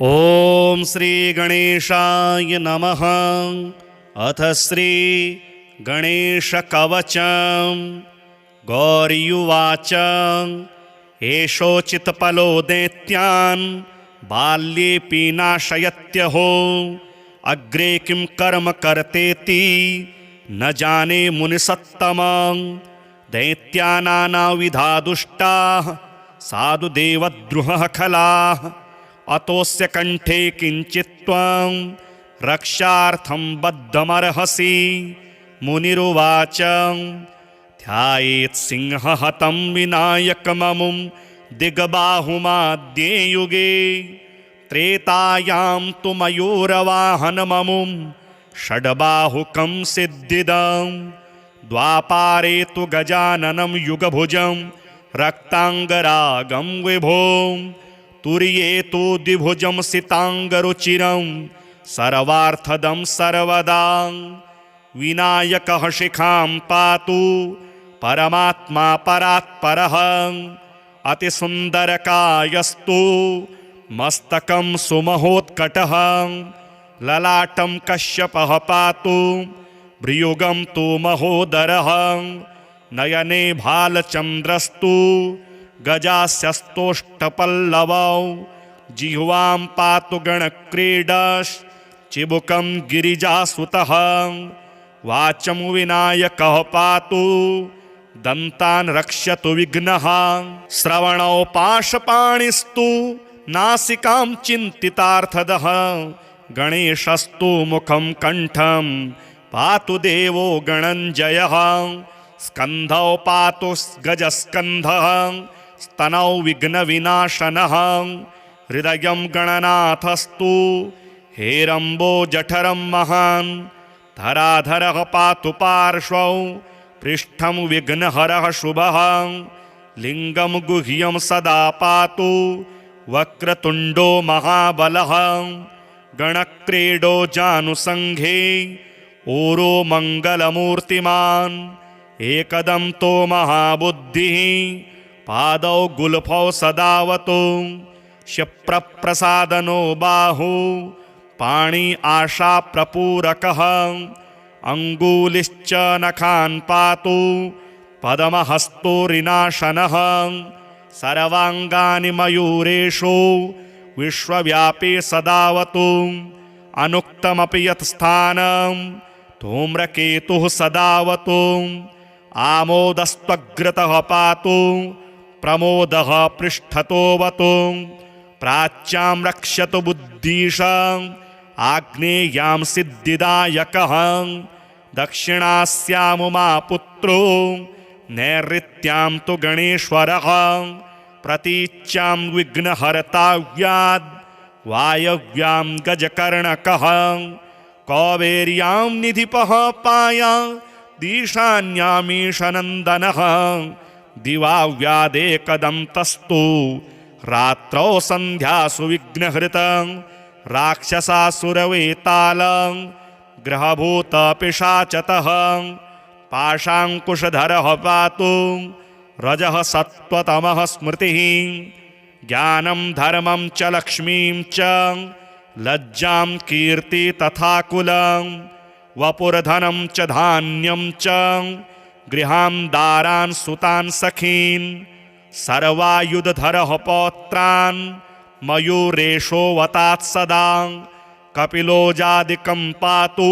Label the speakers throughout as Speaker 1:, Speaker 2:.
Speaker 1: ओम श्री गणेशाय नमः। अथ श्री गणेश कवचम्। गौर्युवाच एषोचित्पलो दैत्यान् बाल्येऽपि नाशयत्यहो। अग्रे किं कर्म कर्तेति न जाने मुनिसत्तमं। दैत्या नानाविधा दुष्टाः साधु देवद्रुहः खलाः। अतोऽस्य कंठे किंचित् त्वं रक्षार्थं बद्धमर्हसि। मुनिरुवाच ध्यायेत् सिंहहतं विनायकममुं दिग्बाहुमाद्ये युगे। त्रेतायां तु मयूरवाहनममुं षड्बाहुकं सिद्धिदं। द्वापारे तु गजाननं युगभुजं रक्तांगरागं विभो। तुर्ये तु द्विभुजं सितांगरुचिरं सर्वार्थदं सर्वदा। विनायकः शिखां पातु परमात्मा परात्परः। अतिसुन्दरकायस्तु मस्तकं सुमहोत्कटः। ललाटं कश्यपः पातु भ्रियुगं तु महोदरः। नयने भालचन्द्रस्तु गजास्यस्तोष्टपल्लवौ। जिह्वां पातु गणक्रीडश्चिबुकं गिरिजासुतः। वाचं विनायकः पातु दन्तान् रक्षतु विघ्नः। श्रवणौ पाशपाणिस्तु नासिकां चिन्तितार्थदः। गणेशस्तु मुखं कण्ठं पातु देवो गणञ्जयः। स्कन्धौ पातु गजस्कन्धः स्तनौ विघ्नविनाशनः। हृदयं गणनाथस्तु हेरम्बो जठरं महान्। धराधरः पातु पार्श्वौ पृष्ठं विघ्नहरः शुभः। लिङ्गं गुह्यं सदा पातु वक्रतुण्डो महाबलः। गणक्रीडो जानुसङ्घे ऊरो मङ्गलमूर्तिमान्। एकदं तो महाबुद्धिः पादौ गुल्फौ सदावतु। क्षिप्रप्रसादनो बाहु पाणि आशा प्रपूरकः। अङ्गुलिश्च नखान् पातु पद्महस्तो रिनाशनः। सर्वाङ्गानि मयूरेषु विश्वव्यापी सदावतु। अनुक्तमपि यत् स्थानं धूम्रकेतुः सदावतु। आमोदस्त्वग्रतः पातु प्रमोदः पृष्ठतोऽवतु। प्राच्यां रक्षतु बुद्धिशां आग्नेयां सिद्धिदायकः। दक्षिणास्यामुमा पुत्रो नैऋत्यां तु गणेश्वरः। प्रतीच्यां विघ्नहर्ताव्याद् वायव्यां गजकर्णकः। कौबेर्यां निधिपः पाया ईशान्यामीशनन्दनः। दिवाव्यादेकदन्तस्तु रात्रौ सन्ध्यासु विघ्नहृतं। राक्षसासुरवेतालं ग्रहभूतपिशाचतः। पाशाङ्कुशधरः पातु रजः सत्त्वतमः स्मृतिः। ज्ञानं धर्मं च लक्ष्मीं च लज्जां कीर्ति तथा कुलं। वपुर्धनं च धान्यं च गृहां दारान् सुतान् सखीन्। सर्वायुधधरः पौत्रान् मयूरेशो वतात् सदा। कपिलोजादिकं पातु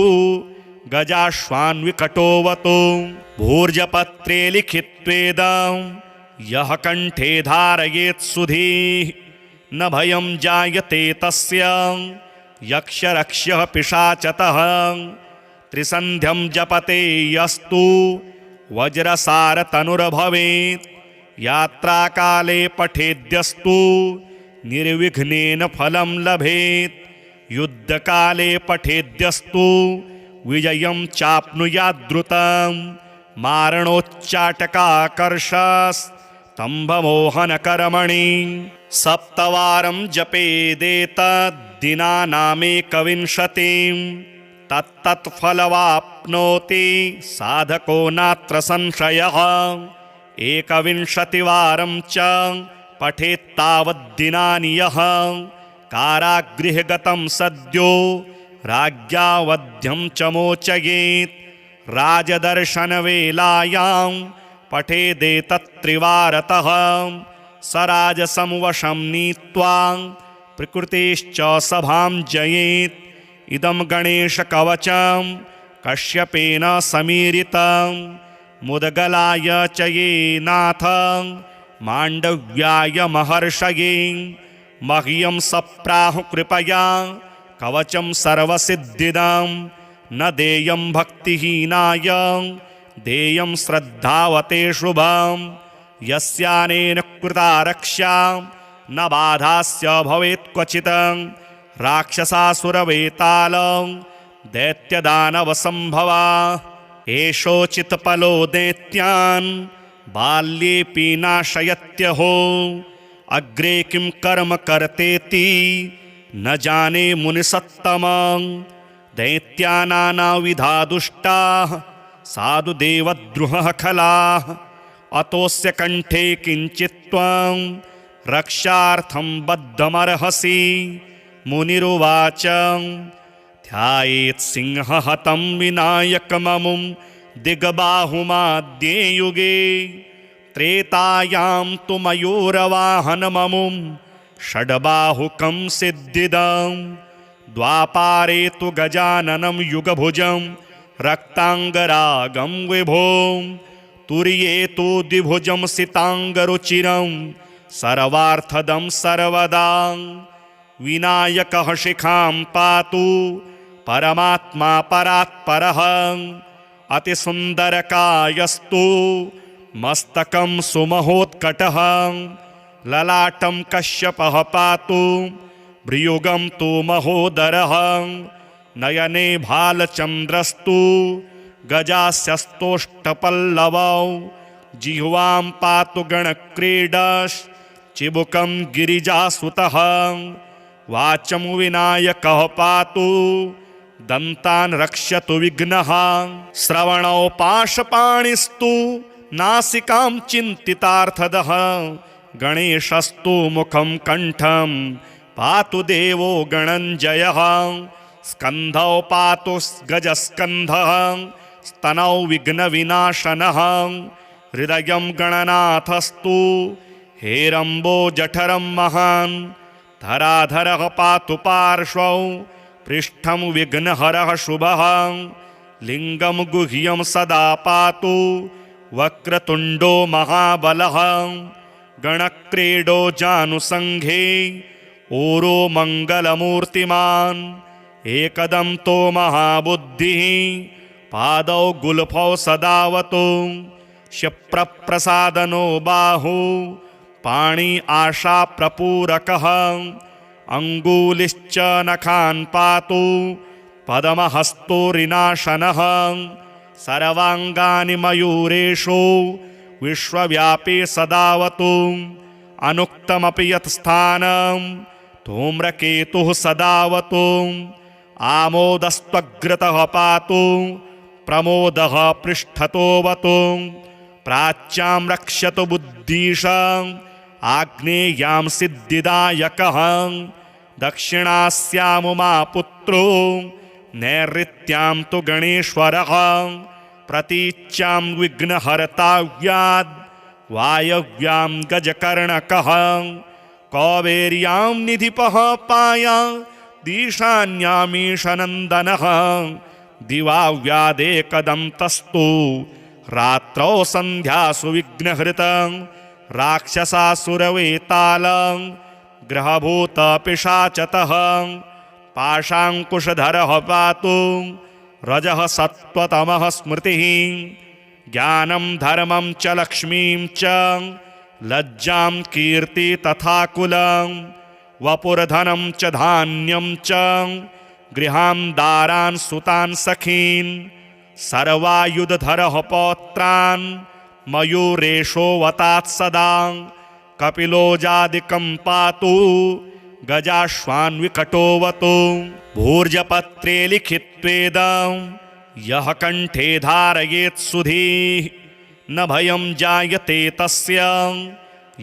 Speaker 1: गजाश्वान्विकटोऽवतु। भूर्जपत्रे लिखित्वेदं यः कण्ठे धारयेत् सुधीः। न भयं जायते तस्य यक्षरक्ष्यः पिशाचतः। त्रिसन्ध्यं जपते यस्तु वज्रसारतनुर्भवेत्। यात्राकाले पठेद्यस्तु निर्विघ्नेन फलं लभेत्। युद्धकाले पठेद्यस्तु विजयं चाप्नुयाद्रुतं। मारणोच्चाटकाकर्षस्तम्भमोहनकर्मणि। सप्तवारं जपेदेतद्दिनानामेकविंशतिं। तत्तत्फलवाप्नोति साधको नात्र संशयः। एकविंशतिवारं च पठेत्तावद्दिनानि यः कारागृहगतं सद्यो राज्ञावध्यं च मोचयेत् राजदर्शनवेलायां पठेदेतत्त्रिवारतः स राजसं वशं नीत्वा प्रकृतिश्च सभां जयेत् इदं गणेशकवचं कश्यपेन समीरितं मुदगलाय च ये नाथ माण्डव्याय महर्षये मह्यं सप्राहु कृपया कवचं सर्वसिद्धिदं न देयं भक्तिहीनाय देयं श्रद्धावते शुभं यस्यानेन कृता रक्षा न बाधास्य भवेत् क्वचित् राक्षसासुरवेतालं दैत्यदानवसम्भवा एषोचित्पलो दैत्यान् बाल्येऽपि नाशयत्यहो अग्रे किं कर्म कर्तेति न जाने मुनिसत्तमं दैत्यानानाविधा दुष्टाः साधु देवद्रुहः खलाः अतोऽस्य कण्ठे किञ्चित् त्वं रक्षार्थं बद्धमर्हसि मुनिरुवाच ध्यायेत् सिंहहतं विनायकममुं दिग्बाहुमाद्ये युगे त्रेतायां तु मयूरवाहनममुं षड्बाहुकं सिद्धिदं द्वापारे तु गजाननं युगभुजं रक्ताङ्गरागं विभों तुर्ये तु द्विभुजं सिताङ्गरुचिरं सर्वार्थदं सर्वदा विनायकः शिखां पातु परमात्मा परात्परः अतिसुन्दरकायस्तु मस्तकं सुमहोत्कटः ललाटं कश्यपः पातु भ्रियुगं तु महोदरः नयने भालचन्द्रस्तु गजास्यस्तोष्टपल्लवौ जिह्वां पातु गणक्रीडश्चिबुकं गिरिजासुतः वाचं विनायकः पातु दन्तान् रक्षतु विघ्नः श्रवणौ पाशपाणिस्तु नासिकां चिन्तितार्थदः गणेशस्तु मुखं कण्ठं पातु देवो गणञ्जयः स्कन्धौ पातु गजस्कन्धः स्तनौ विघ्नविनाशनः हृदयं गणनाथस्तु हेरम्बो जठरं महान् धराधरः पातु पार्श्वौ पृष्ठं विघ्नहरः शुभः लिङ्गं गुह्यं सदा पातु वक्रतुण्डो महाबलः गणक्रीडो जानुसङ्घे ऊरो मङ्गलमूर्तिमान् एकदन्तो महाबुद्धिः पादौ गुल्फौ सदावतु क्षिप्रप्रसादनो बाहु पाणि आशाप्रपूरकः अङ्गुलिश्च नखान् पातु पद्महस्तोरिनाशनः सर्वाङ्गानि मयूरेषु विश्वव्यापी सदावतु अनुक्तमपि यत् स्थानं धूम्रकेतुः सदावतु आमोदस्त्वग्रतः पातु प्रमोदः पृष्ठतोऽवतु प्राच्यां रक्षतु बुद्धीशं आग्नेयां सिद्धिदायकः दक्षिणास्यामुमापुत्रो नैऋत्यां तु गणेश्वरः प्रतीच्यां विघ्नहर्ताव्याद् वायव्यां गजकर्णकः कौबेर्यां निधिपः पाया दीशान्यामीशनन्दनः दिवाव्यादेकदन्तस्तु रात्रौ सन्ध्यासु विघ्नहृतं राक्षसासुरवेतालं ग्रहभूतपिशाचतः पाशाङ्कुशधरः पातु रजः सत्त्वतमः स्मृतिः ज्ञानं धर्मं च लक्ष्मीं च लज्जां कीर्ति तथा कुलं वपुर्धनं च धान्यं च गृहां दारान् सुतान् सखीन् सर्वायुधधरः पौत्रान् मयूरेशो वतात् सदा कपिलो जादिकं पातु गजाश्वान्विकटोऽवतु भूर्जपत्रे लिखित्वेदं यः कण्ठे धारयेत् सुधीः न भयं जायते तस्य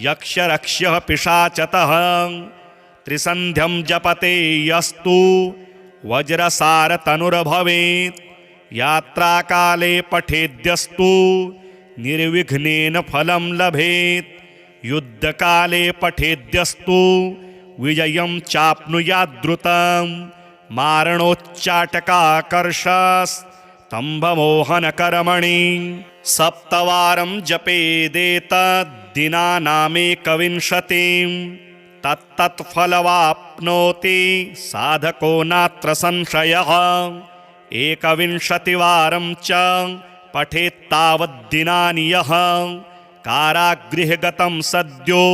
Speaker 1: यक्षरक्ष्यः पिशाचतः त्रिसन्ध्यं जपते यस्तु वज्रसारतनुर्भवेत् यात्राकाले पठेद्यस्तु निर्विघ्नेन फलं लभेत् युद्धकाले पठेद्यस्तु विजयं चाप्नुयाद्रुतं मारणोच्चाटकाकर्षस्तम्भमोहनकर्मणि सप्तवारं जपेदेतद्दिनानामेकविंशतिं तत्तत्फलवाप्नोति साधको नात्र संशयः एकविंशतिवारं च पठेत्तावद्दिनानि यः कारागृहगतं सद्यो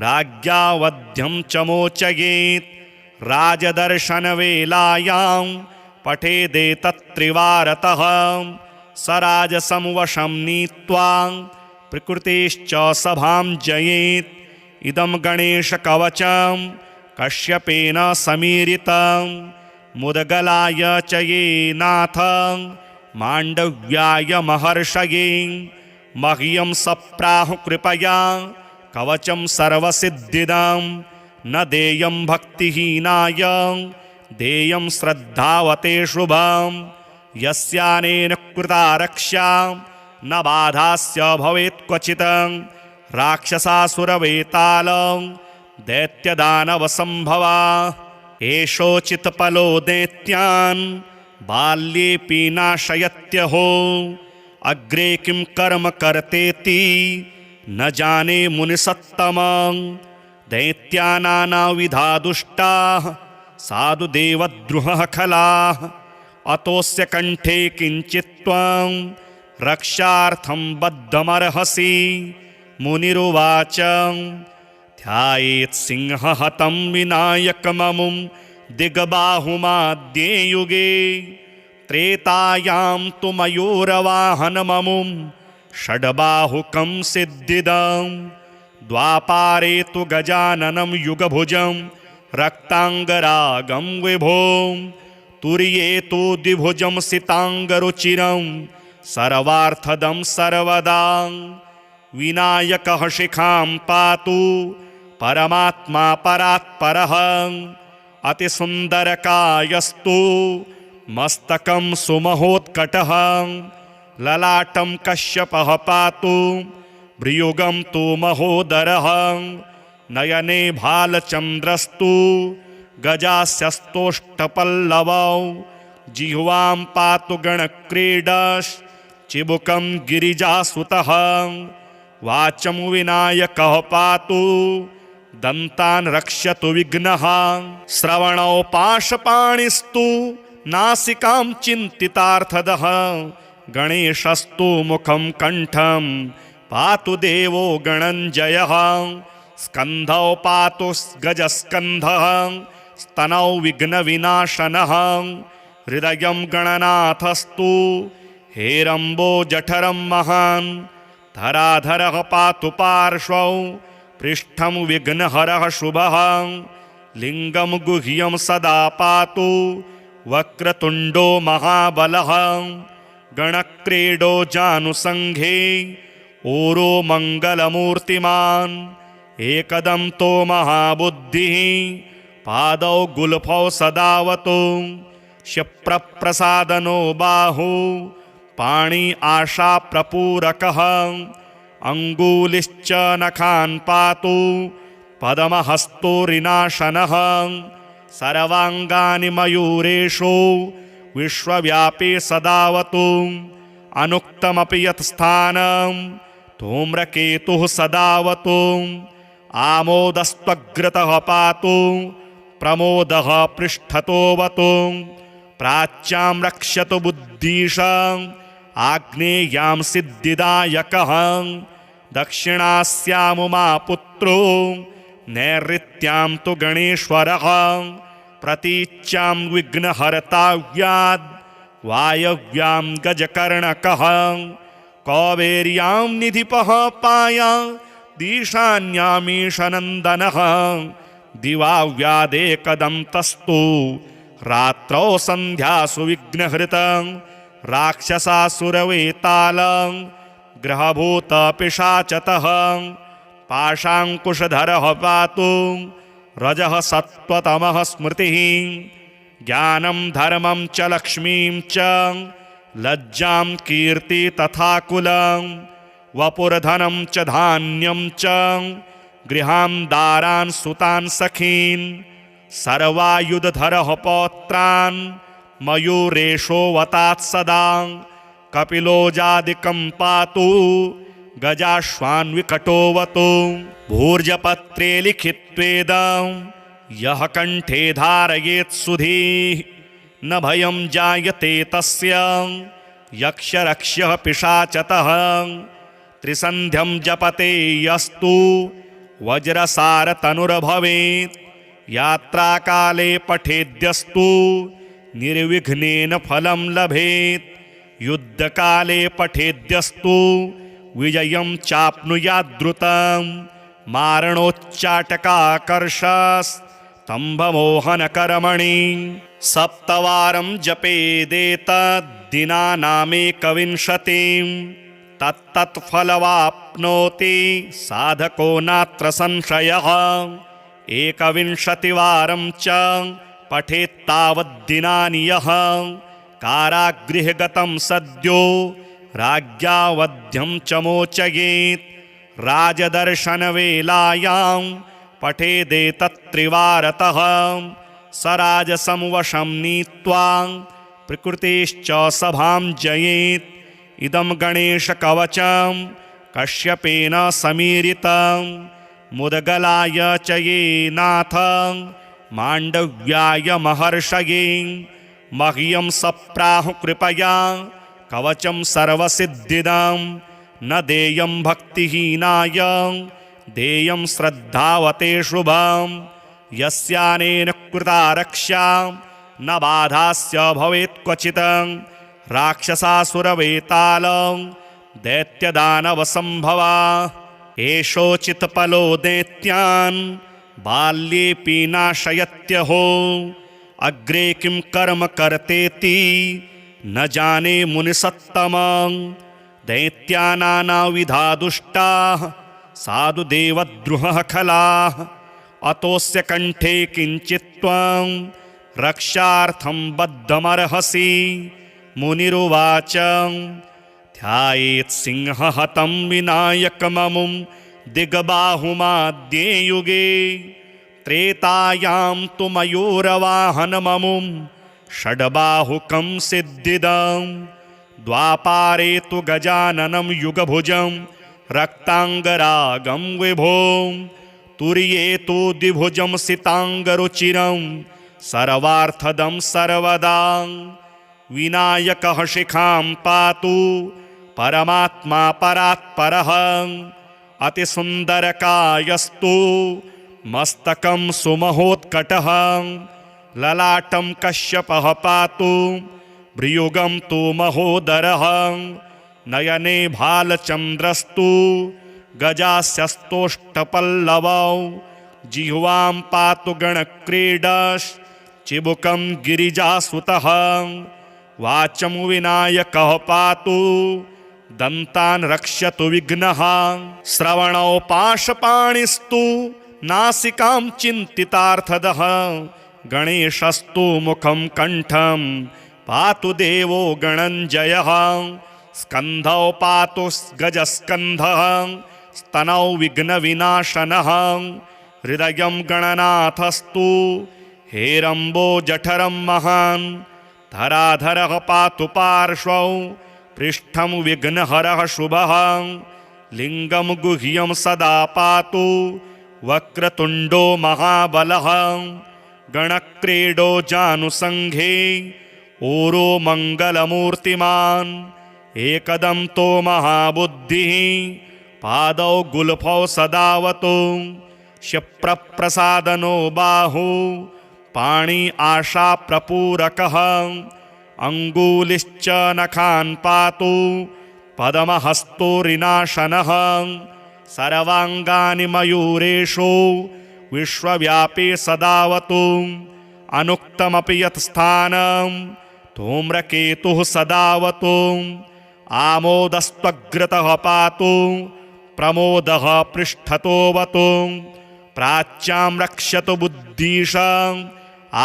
Speaker 1: राज्ञा वध्यं च मोचयेत् राजदर्शनवेलायां पठेदेतत्त्रिवारतः स राजसं वशं नीत्वा प्रकृतिश्च सभां जयेत् इदं गणेशकवचं कश्यपेन समीरितं मुदगलाय च ये नाथ माण्डव्याय महर्षये मह्यं सप्राहु कृपया कवचं सर्वसिद्धिदं न देयं भक्तिहीनाय देयं श्रद्धावते शुभं यस्यानेन कृता रक्षा न बाधास्य भवेत् क्वचित् राक्षसासुरवेतालं दैत्यदानवसम्भवा एषोचित्पलो दैत्यान् बाल्येऽपि नाशयत्यहो अग्रे किं कर्म कर्तेति न जाने मुनिसत्तमं दैत्यानानाविधा दुष्टाः साधुदेवद्रुहः खलाः अतोऽस्य कण्ठे किञ्चित् त्वं रक्षार्थं बद्धमर्हसि मुनिरुवाच ध्यायेत् सिंहहतं विनायकममुं दिग्बाहुमाद्ये युगे त्रेतायां तु मयूरवाहनममुं षड्बाहुकं सिद्धिदं द्वापारे तु गजाननं युगभुजं रक्ताङ्गरागं विभों तुर्ये तु द्विभुजं सिताङ्गरुचिरं सर्वार्थदं सर्वदा विनायकः शिखां पातु परमात्मा परात्परः अतिसुन्दरकायस्तु मस्तकं सुमहोत्कटः ललाटं कश्यपः पातु भ्रियुगं तु महोदरः नयने भालचन्द्रस्तु गजास्यस्तोष्टपल्लवौ जिह्वां पातु गणक्रीडश्चिबुकं गिरिजासुतः वाचं विनायकः पातु दन्तान् रक्षतु विघ्नः श्रवणौ पाशपाणिस्तु नासिकां चिन्तितार्थदः गणेशस्तु मुखं कण्ठं पातु देवो गणञ्जयः स्कन्धौ पातु गजस्कन्धः स्तनौ विघ्नविनाशनः हृदयं गणनाथस्तु हेरम्बो जठरं महान् धराधरः पातु पार्श्वौ पृष्ठं विघ्नहरः शुभः लिङ्गं गुह्यं सदा पातु वक्रतुण्डो महाबलः गणक्रीडो जानुसङ्घे ऊरो मङ्गलमूर्तिमान् एकदन्तो महाबुद्धिः पादौ गुल्फौ सदावतु क्षिप्रप्रसादनो बाहु पाणि आशाप्रपूरकः अङ्गुलिश्च नखान् पातु पद्महस्तोरिनाशनः सर्वाङ्गानि मयूरेषु विश्वव्यापी सदावतु अनुक्तमपि यत् स्थानं धूम्रकेतुः सदावतु आमोदस्त्वग्रतः पातु प्रमोदः पृष्ठतोऽवतु प्राच्यां रक्षतु बुद्धीशं आग्नेयां सिद्धिदायकः दक्षिणास्यामुमापुत्रो नैऋत्यां तु गणेश्वरः प्रतीच्यां विघ्नहर्ताव्याद् वायव्यां गजकर्णकः कौबेर्यां निधिपः पाया दीशान्यामीशनन्दनः दिवाव्यादेकदन्तस्तु रात्रौ सन्ध्यासु विघ्नहृतं राक्षसासुरवेतालं ग्रहभूतपिशाचतः पाशाङ्कुशधरः पातु रजः सत्त्वतमः स्मृतिः ज्ञानं धर्मं च लक्ष्मीं च लज्जां कीर्ति तथा कुलं वपुर्धनं च धान्यं च गृहान् दारान् सुतान् सखीन् सर्वायुधधरः पौत्रान् मयूरेशो वतात् सदा कपिलोजादिकं पातु गजाश्वान्विकटोऽवतु भूर्जपत्रे लिखित्वेदं यः कण्ठे धारयेत् सुधीः न भयं जायते तस्य यक्षरक्ष्यः पिशाचतः त्रिसन्ध्यं जपते यस्तु वज्रसारतनुर्भवेत् यात्राकाले पठेद्यस्तु निर्विघ्नेन फलं लभेत् युद्धकाले पठेद्यस्तु विजयं चाप्नुयाद्रुतं मारणोच्चाटकाकर्षस्तम्भमोहनकर्मणि सप्तवारं जपेदेतद्दिनानामेकविंशतिं तत्तत्फलवाप्नोति साधको नात्र संशयः एकविंशतिवारं च पठेत्तावद्दिनानि यः कारागृहगतं सद्यो राज्ञा वध्यं च मोचयेत् राजदर्शनवेलायां पठेदेतत्त्रिवारतः स राजसं वशं नीत्वा प्रकृतिश्च सभां जयेत् इदं गणेशकवचं कश्यपेन समीरितं मुदगलाय च ये नाथ माण्डव्याय महर्षये मह्यं सप्राहु कृपया कवचं सर्वसिद्धिदं न देयं भक्तिहीनाय देयं श्रद्धावते शुभं यस्यानेन कृता रक्षा न बाधास्य भवेत् क्वचित् राक्षसासुरवेतालं दैत्यदानवसम्भवा एषोचित्पलो दैत्यान् बाल्येऽपि नाशयत्यहो अग्रे किं कर्म कर्तेति न जाने मुनिसत्तमं दैत्यानानाविधा दुष्टाः साधुदेवद्रुहः खलाः अतोऽस्य कण्ठे किञ्चित्त्वं रक्षार्थं बद्धमर्हसि मुनिरुवाच ध्यायेत् सिंहहतं विनायकममुं दिग्बाहुमाद्ये युगे त्रेतायां तु मयूरवाहनममुं षड्बाहुकं सिद्धिदं द्वापारे तु गजाननं युगभुजं रक्ताङ्गरागं विभों तुर्ये तु द्विभुजं सिताङ्गरुचिरं सर्वार्थदं सर्वदा विनायकः शिखां पातु परमात्मा परात्परः अतिसुन्दरकायस्तु मस्तकं सुमहोत्कटः ललाटं कश्यपः पातु भ्रियुगं तु महोदरः नयने भालचन्द्रस्तु गजास्यस्तोष्टपल्लवौ जिह्वां पातु गणक्रीडश्चिबुकं गिरिजासुतः वाचं विनायकः पातु दन्तान् रक्ष्यतु विघ्नः श्रवणौ पाशपाणिस्तु नासिकां चिन्तितार्थदः गणेशस्तु मुखं कण्ठं पातु देवो गणञ्जयः स्कन्धौ पातु गजस्कन्धः स्तनौ विघ्नविनाशनः हृदयं गणनाथस्तु हेरम्बो जठरं महान् धराधरः पातु पार्श्वौ पृष्ठं विघ्नहरः शुभः लिङ्गं गुह्यं सदा पातु वक्रतुण्डो महाबलः गणक्रीडो जानुसङ्घे ऊरो मङ्गलमूर्तिमान् एकदन्तो महाबुद्धिः पादौ गुल्फौ सदावतु क्षिप्रप्रसादनो बाहु पाणि आशाप्रपूरकः अङ्गुलिश्च नखान् पातु पद्महस्तोरिनाशनः सर्वाङ्गानि मयूरेषु विश्वव्यापी सदावतु अनुक्तमपि यत् स्थानं धूम्रकेतुः सदावतु आमोदस्त्वग्रतः पातु प्रमोदः पृष्ठतोऽवतु प्राच्यां रक्षतु बुद्धिशां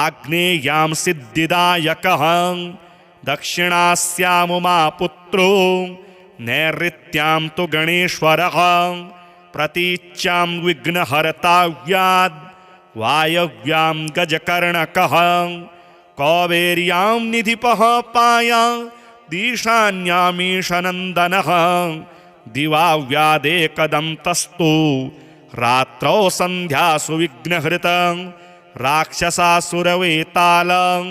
Speaker 1: आग्नेयां सिद्धिदायकः दक्षिणास्यामुमापुत्रो नैऋत्यां तु गणेश्वरः प्रतीच्यां विघ्नहर्ताव्याद् वायव्यां गजकर्णकः कौबेर्यां निधिपः पाया दीशान्यामीशनन्दनः दिवाव्यादेकदन्तस्तु रात्रौ सन्ध्यासु विघ्नहृतं राक्षसासुरवेतालं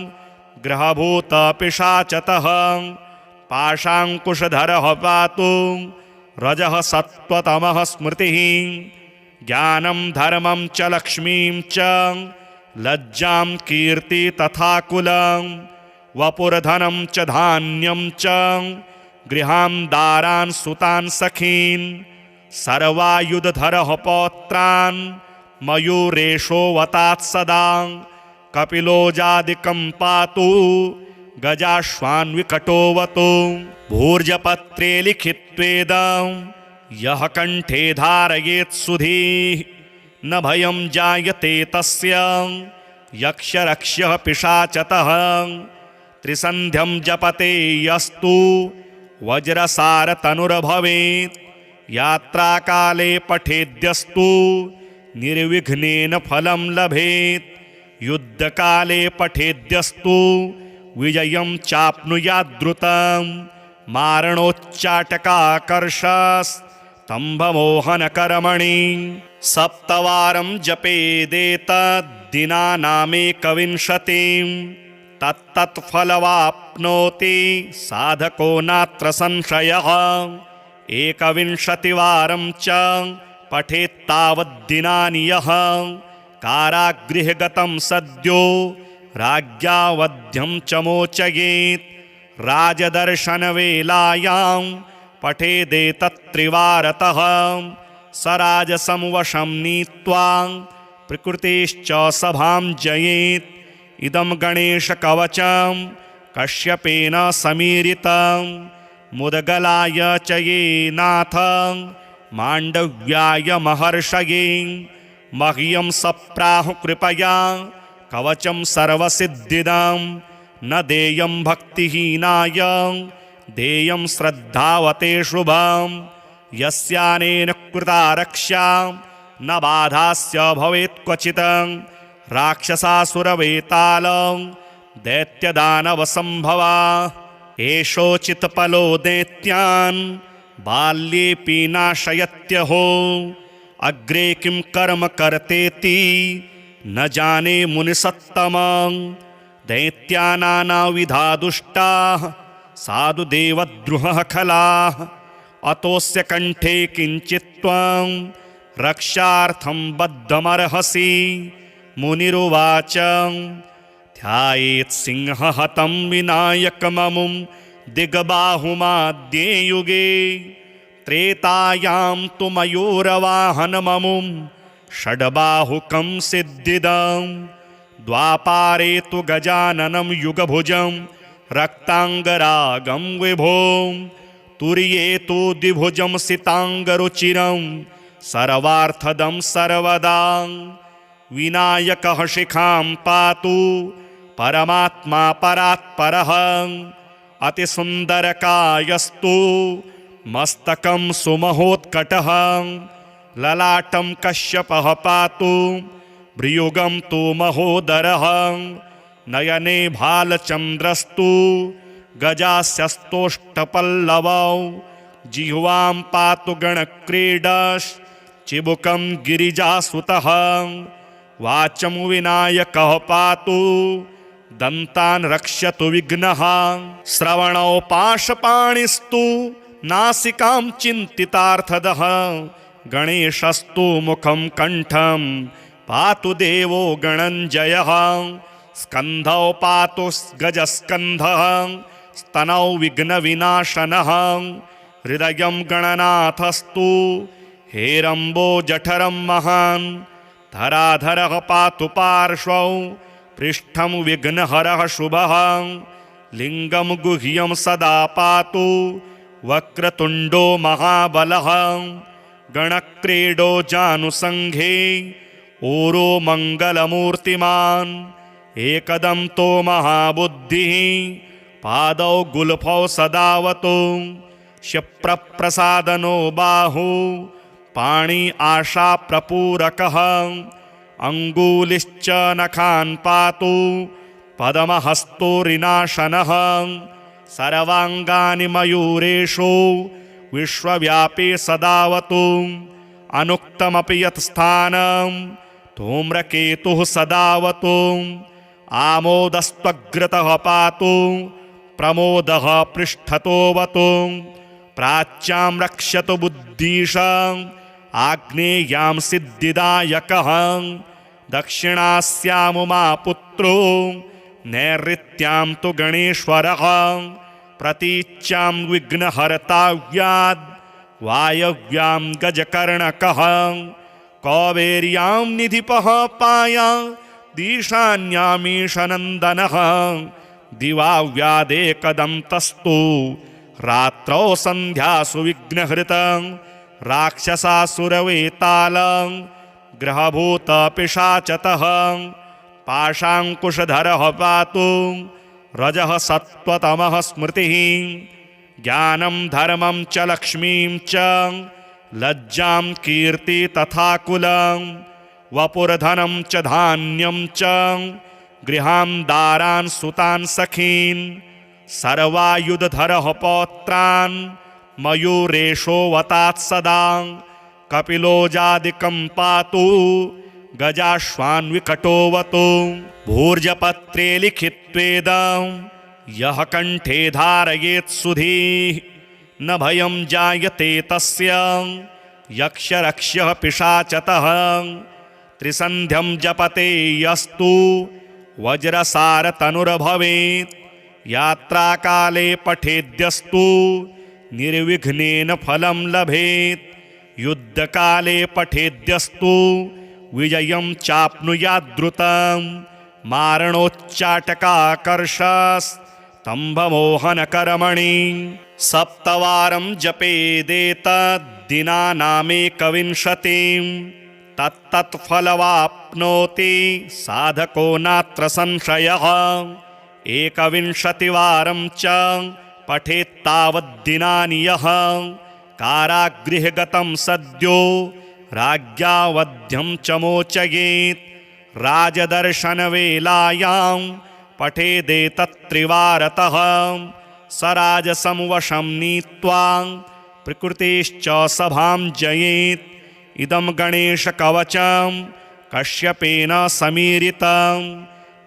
Speaker 1: ग्रहभूतपिशाचतः पाशाङ्कुशधरः पातु रजः सत्त्वतमः स्मृतिः ज्ञानं धर्मं च लक्ष्मीं च लज्जां कीर्ति तथा कुलं वपुर्धनं च धान्यं च गृहां दारान् सुतान् सखीन् सर्वायुधधरः पौत्रान् मयूरेशोऽवतात् सदा कपिलोजादिकं पातु गजाश्वान्विकटोऽवतु भूर्जपत्रे लिखित्वेदं यः कण्ठे धारयेत् सुधीः न भयं जायते तस्य यक्षरक्ष्यः पिशाचतः त्रिसन्ध्यं जपते यस्तु वज्रसारतनुर्भवेत् यात्राकाले पठेद्यस्तु निर्विघ्नेन फलं लभेत् युद्धकाले पठेद्यस्तु विजयं चाप्नुयाद्रुतं मारणोच्चाटकाकर्षस्तम्भमोहनकर्मणि सप्तवारं जपेदेतद्दिनानामेकविंशतिं तत्तत्फलवाप्नोति साधको नात्र संशयः एकविंशतिवारं च पठेत्तावद्दिनानि यः कारागृहगतं सद्यो राज्ञावध्यं च मोचयेत् राजदर्शनवेलायां पठेदेतत्त्रिवारतः स राजसं वशं नीत्वा प्रकृतिश्च सभां जयेत् इदं गणेशकवचं कश्यपेन समीरितं मुदगलाय च ये नाथ माण्डव्याय महर्षये मह्यं सप्राहु कृपया कवचं सर्वसिद्धिदं न देयं भक्तिहीनाय देयं श्रद्धावते शुभं यस्यानेन कृता रक्षा न बाधास्य भवेत् क्वचित् राक्षसासुरवेतालं दैत्यदानवसम्भवा एषोचित्पलो दैत्यान् बाल्येऽपि नाशयत्यहो अग्रे किं कर्म कर्तेति न जाने मुनिसत्तमं दैत्यानानाविधा दुष्टाः साधुदेवद्रुहः खलाः अतोऽस्य कण्ठे किञ्चित् त्वं रक्षार्थं बद्धमर्हसि मुनिरुवाच ध्यायेत् सिंहहतं विनायकममुं दिग्बाहुमाद्ये युगे त्रेतायां तु मयूरवाहनममुं षड्बाहुकं सिद्धिदं द्वापारे तु गजाननं युगभुजं रक्ताङ्गरागं विभों तुर्ये तु द्विभुजं सिताङ्गरुचिरं सर्वार्थदं सर्वदा विनायकः शिखां पातु परमात्मा परात्परः अतिसुन्दरकायस्तु मस्तकं सुमहोत्कटः ललाटं कश्यपः पातु भ्रियुगं तु महोदरः नयने भालचन्द्रस्तु गजास्यस्तोष्टपल्लवौ जिह्वां पातु गणक्रीडश्चिबुकं गिरिजासुतः वाचं विनायकः पातु दन्तान् रक्षतु विघ्नः श्रवणौ पाशपाणिस्तु नासिकां चिन्तितार्थदः गणेशस्तु मुखं कण्ठं पातु देवो गणञ्जयः स्कन्धौ पातु गजस्कन्धः स्तनौ विघ्नविनाशनः हृदयं गणनाथस्तु हेरम्बो जठरं महान् धराधरः पातु पार्श्वौ पृष्ठं विघ्नहरः शुभः लिङ्गं गुह्यं सदा पातु वक्रतुण्डो महाबलः गणक्रीडो जानुसङ्घे ऊरो मङ्गलमूर्तिमान् एकदन्तो महाबुद्धिः पादौ गुल्फौ सदावतो क्षिप्रप्रसादनो बाहु पाणि आशाप्रपूरकः अङ्गुलिश्च नखान् पातु पद्महस्तोरिनाशनः सर्वाङ्गानि मयूरेषु विश्वव्यापी सदावतु अनुक्तमपि यत् स्थानं धूम्रकेतुः सदावतु आमोदस्त्वग्रतः पातु प्रमोदः पृष्ठतोऽवतु प्राच्यां रक्षतु बुद्धीशाम् आग्नेयां सिद्धिदायकः दक्षिणास्यामुमापुत्रो नैऋत्यां तु गणेश्वरः प्रतीच्यां विघ्नहर्ताव्याद् वायव्यां गजकर्णकः कौबेर्यां निधिपः पाया दीशान्यामीशनन्दनः दिवाव्यादेकदन्तस्तु रात्रौ सन्ध्यासु विघ्नहृतं राक्षसासुरवेतालं ग्रहभूतपिशाचतः पाशाङ्कुशधरः पातु रजः सत्त्वतमः स्मृतिः ज्ञानं धर्मं च लक्ष्मीं च लज्जां कीर्ति तथा कुलं वपुर्धनं च धान्यं च गृहान् दारान् सुतान् सखीन् सर्वायुधधरः पौत्रान् मयूरेशो वतात् सदा कपिलोजादिकं पातु गजाश्वान् विकटोऽवतु भूर्जपत्रे लिखित्वेदं यः कण्ठे धारयेत् सुधीः न भयं जायते तस्य यक्षरक्ष्यः पिशाचतः त्रिसन्ध्यं जपते यस्तु वज्रसारतनुर्भवेत् यात्राकाले पठेद्यस्तु निर्विघ्नेन फलं लभेत् युद्धकाले पठेद्यस्तु विजयं चाप्नुयाद्रुतं मारणोच्चाटकाकर्षस्तम्भमोहनकर्मणि सप्तवारं जपेदेतद्दिनानामेकविंशतिं तत्तत्फलवाप्नोति साधको नात्र संशयः एकविंशतिवारं च पठेत्तावद्दिनानि यः कारागृहगतं सद्यो राज्ञावध्यं च मोचयेत् राजदर्शनवेलायां पठेदेतत्त्रिवारतः स राजसंवशं नीत्वा प्रकृतिश्च सभां जयेत् इदं गणेशकवचं कश्यपेन समीरितं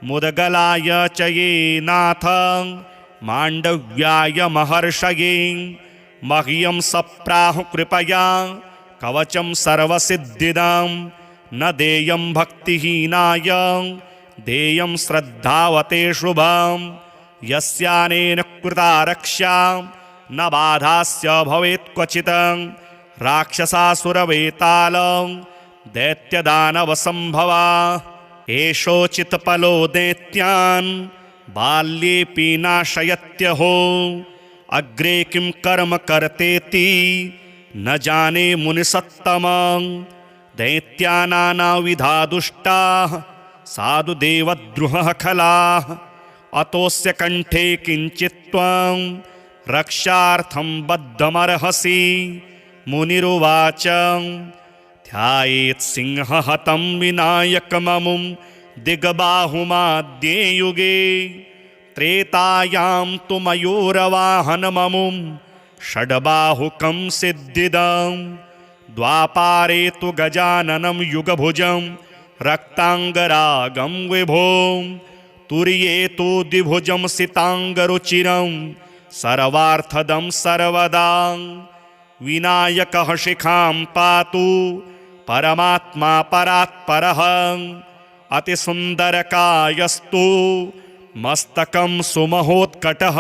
Speaker 1: मुदगलाय च ये नाथ माण्डव्याय महर्षये मह्यं सप्राहु कृपया कवचं सर्वसिद्धिदं न देयं भक्तिहीनाय देयं श्रद्धावते शुभं यस्यानेन कृता रक्षा न बाधास्य भवेत् क्वचित् राक्षसासुरवेतालं दैत्यदानवसम्भवा एषोचित्पलो दैत्यान् बाल्येऽपि नाशयत्यहो अग्रे किं कर्म कर्तेति न जाने मुनिसत्तमं दैत्यानानाविधा दुष्टाः साधुदेवद्रुहः खलाः अतोऽस्य कण्ठे किञ्चित् त्वं रक्षार्थं बद्धमर्हसि मुनिरुवाच ध्यायेत् सिंहहतं विनायकममुं दिग्बाहुमाद्ये युगे त्रेतायां तु मयूरवाहनममुं षड्बाहुकं सिद्धिदं द्वापारे तु गजाननं युगभुजं रक्ताङ्गरागं विभों तुर्ये तु द्विभुजं सिताङ्गरुचिरं सर्वार्थदं सर्वदा विनायकः शिखां पातु परमात्मा परात्परः अतिसुन्दरकायस्तु मस्तकं सुमहोत्कटः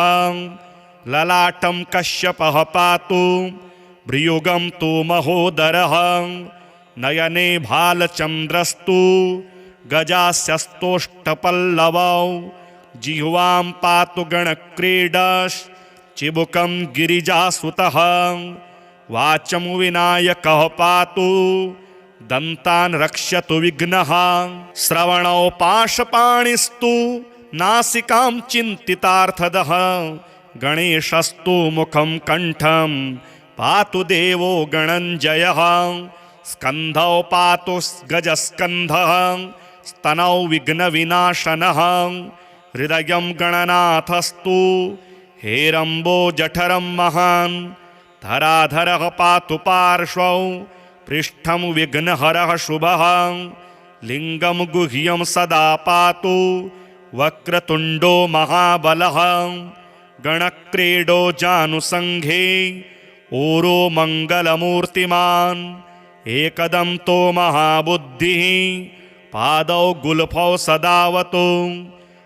Speaker 1: ललाटं कश्यपः पातु भ्रियुगं तु महोदरः नयने भालचन्द्रस्तु गजास्यस्तोष्टपल्लवौ जिह्वां पातु गणक्रीडश्चिबुकं गिरिजासुतः वाचं विनायकः पातु दन्तान् रक्ष्यतु विघ्नः श्रवणौ पाशपाणिस्तु नासिकां चिन्तितार्थदः गणेशस्तु मुखं कण्ठं पातु देवो गणञ्जयः स्कन्धौ पातु गजस्कन्धः स्तनौ विघ्नविनाशनः हृदयं गणनाथस्तु हेरम्बो जठरं महान् धराधरः पातु पार्श्वौ पृष्ठं विघ्नहरः शुभः लिङ्गं गुह्यं सदा पातु वक्रतुण्डो महाबलः गणक्रीडो जानुसङ्घे ऊरो मङ्गलमूर्तिमान् एकदन्तो महाबुद्धिः पादौ गुल्फौ सदावतु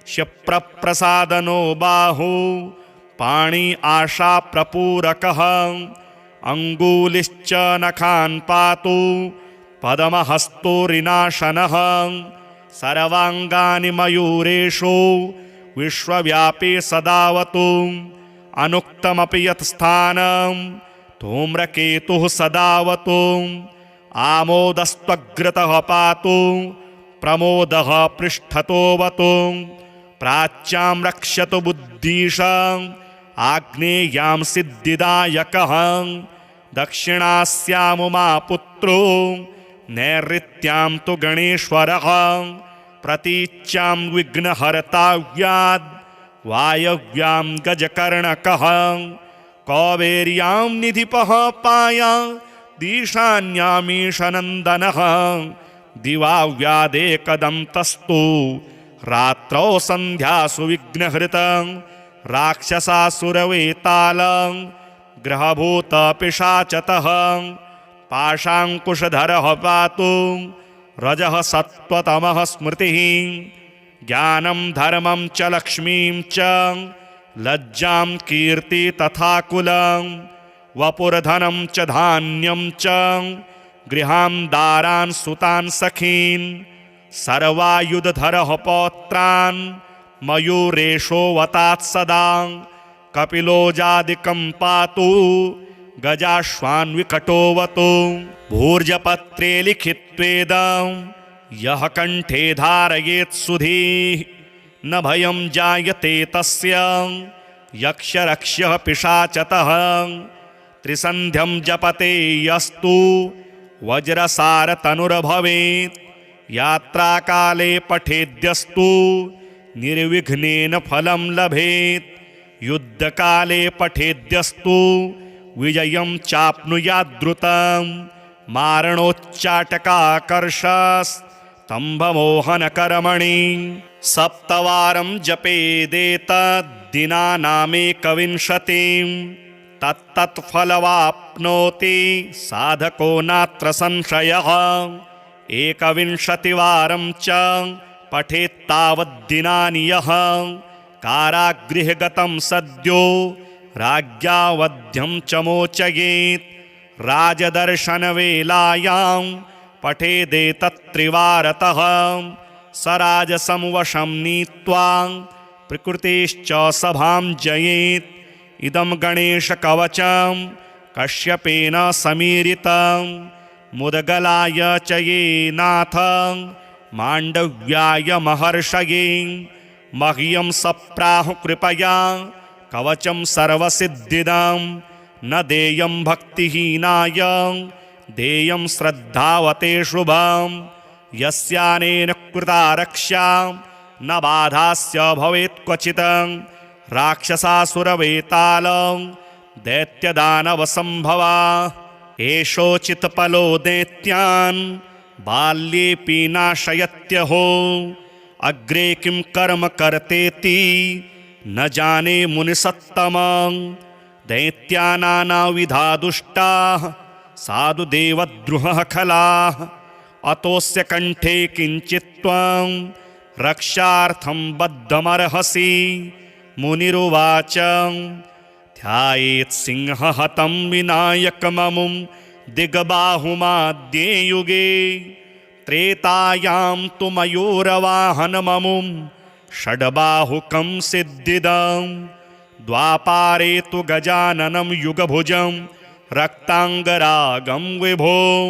Speaker 1: क्षिप्रप्रसादनो बाहु पाणि आशाप्रपूरकः अङ्गुलिश्च नखान् पातु पद्महस्तोरिनाशनः सर्वाङ्गानि मयूरेषु विश्वव्यापी सदावतु अनुक्तमपि यत् स्थानं धूम्रकेतुः सदावतु आमोदस्त्वग्रतः पातु प्रमोदः पृष्ठतोऽवतु प्राच्यां रक्षतु बुद्धीशां आग्नेयां सिद्धिदायकः दक्षिणास्यामुमापुत्रो नैऋत्यां तु गणेश्वरः प्रतीच्यां विघ्नहर्ताव्याद् वायव्यां गजकर्णकः कौबेर्यां निधिपः पाया दीशान्यामीशनन्दनः दिवाव्यादेकदन्तस्तु रात्रौ सन्ध्यासु विघ्नहृतं राक्षसासुरवेतालं ग्रहभूतपिशाचतः पाशाङ्कुशधरः पातु रजः सत्त्वतमः स्मृतिः ज्ञानं धर्मं च लक्ष्मीं च लज्जां कीर्ति तथा कुलं वपुर्धनं च धान्यं च गृहान् दारान् सुतान् सखीन् सर्वायुधधरः पौत्रान् मयूरेशो वतात् सदा कपिलो जादिकं पातु गजाश्वान् विकटोऽवतु भूर्जपत्रे लिखित्वेदं यः कण्ठे धारयेत् सुधीः न भयं जायते तस्य यक्षरक्ष्यः पिशाचतः त्रिसन्ध्यं जपते यस्तु वज्रसारतनुर्भवेत् यात्राकाले पठेद्यस्तु निर्विघ्नेन फलं लभेत् युद्धकाले पठेद्यस्तु विजयं चाप्नुयाद्रुतं मारणोच्चाटकाकर्षस्तम्भमोहनकर्मणि सप्तवारं जपेदेतद्दिनानामेकविंशतिं तत्तत्फलवाप्नोति साधको नात्र संशयः एकविंशतिवारं च पठेत्तावद्दिनानि यः कारागृहगतं सद्यो राज्ञावध्यं च मोचयेत् राजदर्शनवेलायां पठेदेतत्त्रिवारतः स राजसं वशं नीत्वा प्रकृतेश्च सभां जयेत् इदं गणेशकवचं कश्यपेन समीरितं मुदगलाय च ये नाथ माण्डव्याय महर्षये मह्यं सप्राहु कृपया कवचं सर्वसिद्धिदं न देयं भक्तिहीनाय देयं श्रद्धावते शुभं यस्यानेन कृता रक्षा न बाधास्य भवेत् क्वचित् राक्षसासुरवेतालं दैत्यदानवसम्भवा एषोचित्पलो दैत्यान् बाल्येऽपि नाशयत्यहो अग्रे किं कर्म कर्तेति न जाने मुनिसत्तमं दैत्यानानाविधा दुष्टाः साधु देवद्रुहः खलाः अतोऽस्य कण्ठे किञ्चित् त्वं रक्षार्थं बद्धमर्हसि मुनिरुवाच ध्यायेत् सिंहहतं विनायकममुं दिग्बाहुमाद्ये युगे त्रेतायां तु मयूरवाहनममुं षड्बाहुकं सिद्धिदं द्वापारे तु गजाननं युगभुजं रक्ताङ्गरागं विभों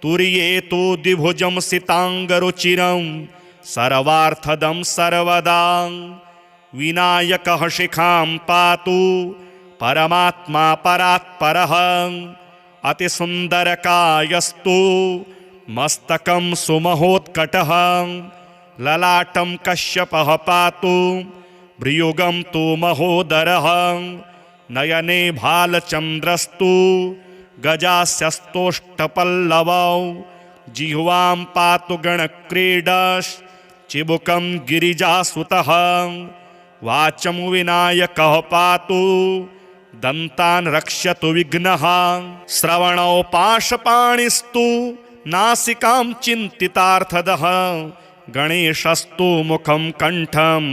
Speaker 1: तुर्येतो द्विभुजं सिताङ्गरुचिरं सर्वार्थदं सर्वदा विनायकः शिखां पातु परमात्मा परात्परः अतिसुन्दरकायस्तु मस्तकं सुमहोत्कटः ललाटं कश्यपः पातु भ्रियुगं तु महोदरः नयने भालचन्द्रस्तु गजास्यस्तोष्टपल्लवौ जिह्वां पातु गणक्रीडश्चिबुकं गिरिजासुतः वाचं विनायकः पातु दन्तान् रक्ष्यतु विघ्नः श्रवणौ पाशपाणिस्तु नासिकां चिन्तितार्थदः गणेशस्तु मुखं कण्ठं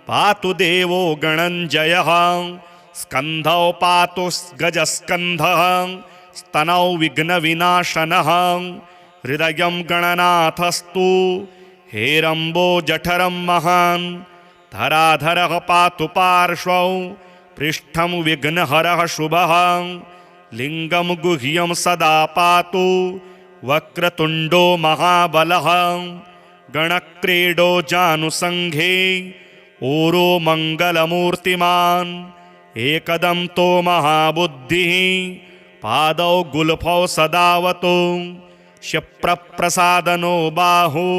Speaker 1: पातु देवो गणञ्जयः स्कन्धौ पातु गजस्कन्धः स्तनौ विघ्नविनाशनः हृदयं गणनाथस्तु हेरम्बो जठरं महान् धराधरः पातु पार्श्वौ पृष्ठं विघ्नहरः शुभः लिङ्गं गुह्यं सदा पातु वक्रतुण्डो महाबलः गणक्रीडो जानुसङ्घे ऊरो मङ्गलमूर्तिमान् एकदन्तो महाबुद्धिः पादौ गुल्फौ सदावतु क्षिप्रप्रसादनो बाहु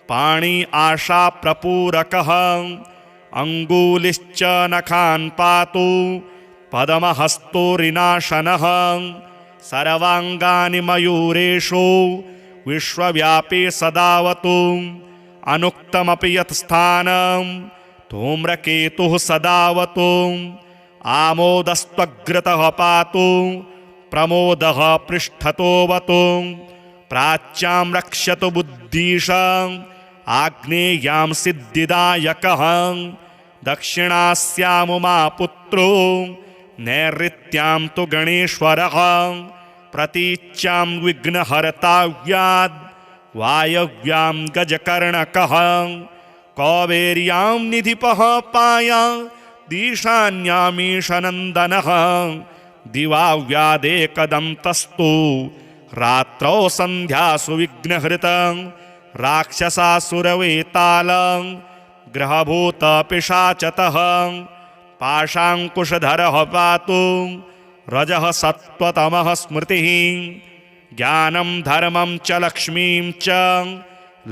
Speaker 1: पाणि आशाप्रपूरकः अङ्गुलिश्च नखान् पातु पद्महस्तोरिनाशनः सर्वाङ्गानि मयूरेषु विश्वव्यापी सदावतु अनुक्तमपि यत्स्थानं धूम्रकेतुः सदावतु आमोदस्त्वग्रतः पातु प्रमोदः पृष्ठतोऽवतु प्राच्यां रक्ष्यतु बुद्धीशाम् आग्नेयां सिद्धिदायकः दक्षिणास्यामुमापुत्रो नैऋत्यां तु गणेश्वरः प्रतीच्यां विघ्नहर्ताव्याद् वायव्यां गजकर्णकः कौबेर्यां निधिपः पाया दीशान्यामीशनन्दनः दिवाव्यादेकदन्तस्तु रात्रौ सन्ध्यासु विघ्नहृतं राक्षसासुरवेतालं ग्रहभूतपिशाचतः पाशाङ्कुशधरः पातु रजः सत्त्वतमः स्मृतिः ज्ञानं धर्मं च लक्ष्मीं च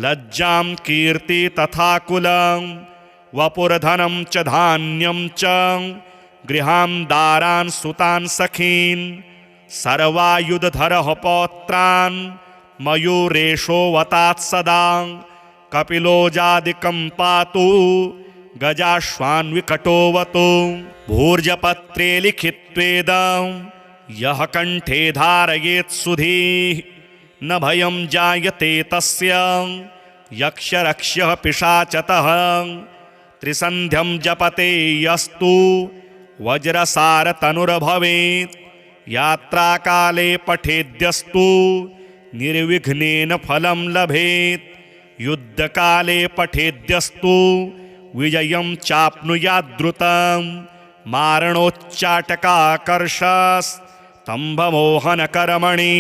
Speaker 1: लज्जां कीर्ति तथा कुलं वपुर्धनं च धान्यं च गृहां दारान् सुतान् सखीन् सर्वायुधधरः पौत्रान् मयूरेशोऽवतात् सदा कपिलोजादिकं पातु गजाश्वान्विकटोऽवतु भूर्जपत्रे लिखित्वेदं यः कण्ठे धारयेत् सुधीः न भयं जायते तस्य यक्षरक्ष्यः पिशाचतः त्रिसन्ध्यं जपते यस्तु वज्रसारतनुर्भवेत् यात्राकाले पठेद्यस्तु निर्विघ्नेन फलं लभेत् युद्धकाले पठेद्यस्तु विजयं चाप्नुयाद्रुतं मारणोच्चाटकाकर्षस्तम्भमोहनकर्मणि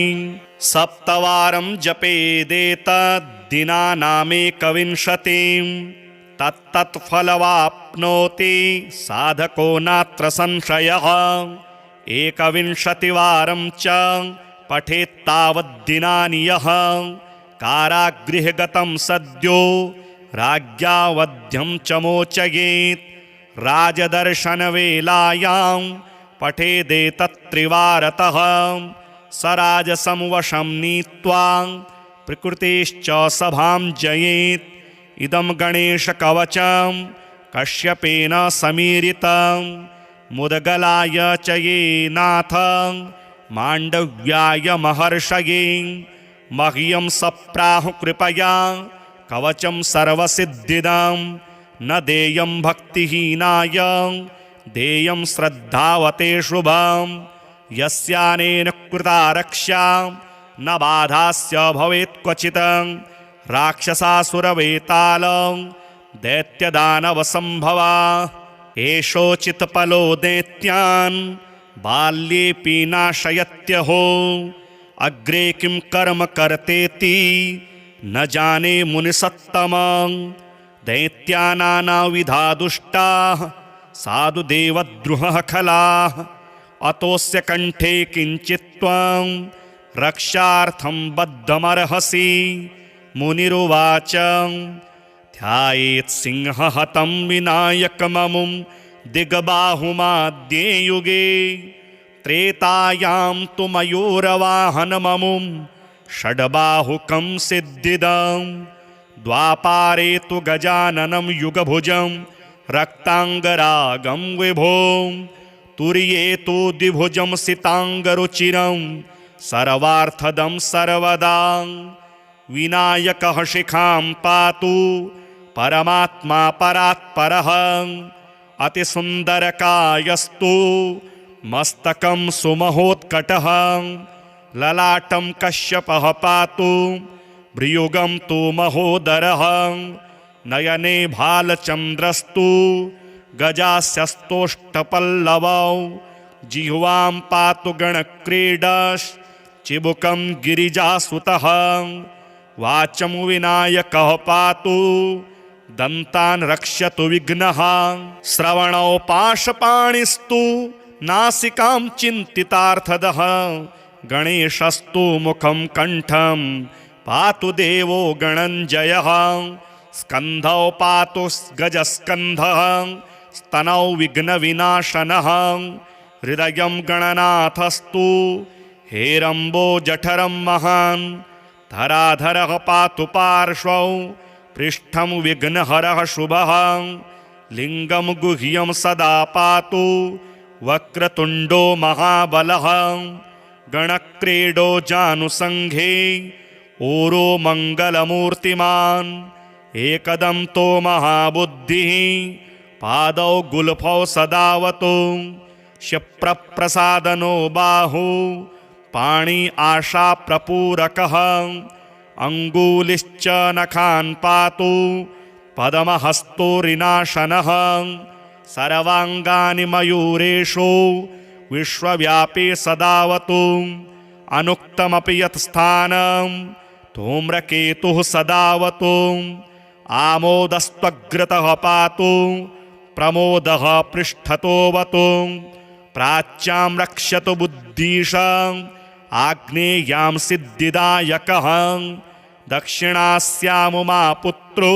Speaker 1: सप्तवारं जपेदेतद्दिनानामेकविंशतिं तत्तत्फलवाप्नोति साधको नात्र संशयः एकविंशतिवारं च पठेत्तावद्दिनानि यः कारागृहगतं सद्यो राज्ञावध्यं च मोचयेत् राजदर्शनवेलायां पठेदेतत्त्रिवारतः स राजसंवशं नीत्वा प्रकृतिश्च सभां जयेत् इदं गणेशकवचं कश्यपेन समीरितं मुदगलाय च ये नाथ माण्डव्याय महर्षये मह्यं सप्राहु कृपया कवचं सर्वसिद्धिदं न देयं भक्तिहीनाय देयं श्रद्धावते शुभं यस्यानेन कृता रक्षा न बाधास्य भवेत् क्वचित् राक्षसासुरवेतालं दैत्यदानवसम्भवा एषोचित्पलो दैत्यान् बाल्येऽपि नाशयत्यहो अग्रे किं कर्म कर्तेति न जाने मुनिसत्तमं दैत्यानानाविधा दुष्टाः साधु देवद्रुहः खलाः अतोऽस्य कंठे किंचित् त्वं रक्षार्थं बद्धमर्हसि मुनिरुवाच ध्यायेत् सिंहहतं विनायकममुं दिग्बाहुमाद्ये युगे त्रेतायां तु मयूरवाहनममुं षड्बाहुकं सिद्धिदं द्वापारे तु गजाननं युगभुजं रक्तांगरागं विभों तुर्ये तु द्विभुजं सितांगरुचिरं सर्वार्थदं सर्वदा विनायकः शिखां पातु परमात्मा परात्परः अतिसुन्दरकायस्तु मस्तकं सुमहोत्कटः ललाटं कश्यपः पातु भ्रियुगं तु महोदरः नयने भालचन्द्रस्तु गजास्यस्तोष्टपल्लवौ जिह्वां पातु गणक्रीडश्चिबुकं गिरिजासुतः वाचं विनायकः पातु दन्तान् रक्षतु विघ्नः श्रवणौ पाशपाणिस्तु नासिकां चिन्तितार्थदः गणेशस्तु मुखं कण्ठं पातु देवो गणञ्जयः स्कन्धौ पातु गजस्कन्धः स्तनौ विघ्नविनाशनः हृदयं गणनाथस्तु हेरम्बो जठरं महान् धराधरः पातु पार्श्वौ पृष्ठं विघ्नहरः शुभः लिङ्गं गुह्यं सदा पातु वक्रतुण्डो महाबलः गणक्रीडो जानुसङ्घे ऊरो मङ्गलमूर्तिमान् एकदन्तो महाबुद्धिः पादौ गुल्फौ सदावतु क्षिप्रप्रसादनो बाहु पाणि आशाप्रपूरकः अङ्गुलिश्च नखान् पातु पद्महस्तोरिनाशनः सर्वाङ्गानि मयूरेषु विश्वव्यापी सदावतु अनुक्तमपि यत् स्थानं धूम्रकेतुः सदावतु आमोदस्त्वग्रतः पातु प्रमोदः पृष्ठतोऽवतु प्राच्यां रक्षतु बुद्धीशाम् आग्नेयां सिद्धिदायकः दक्षिणास्यामुमापुत्रो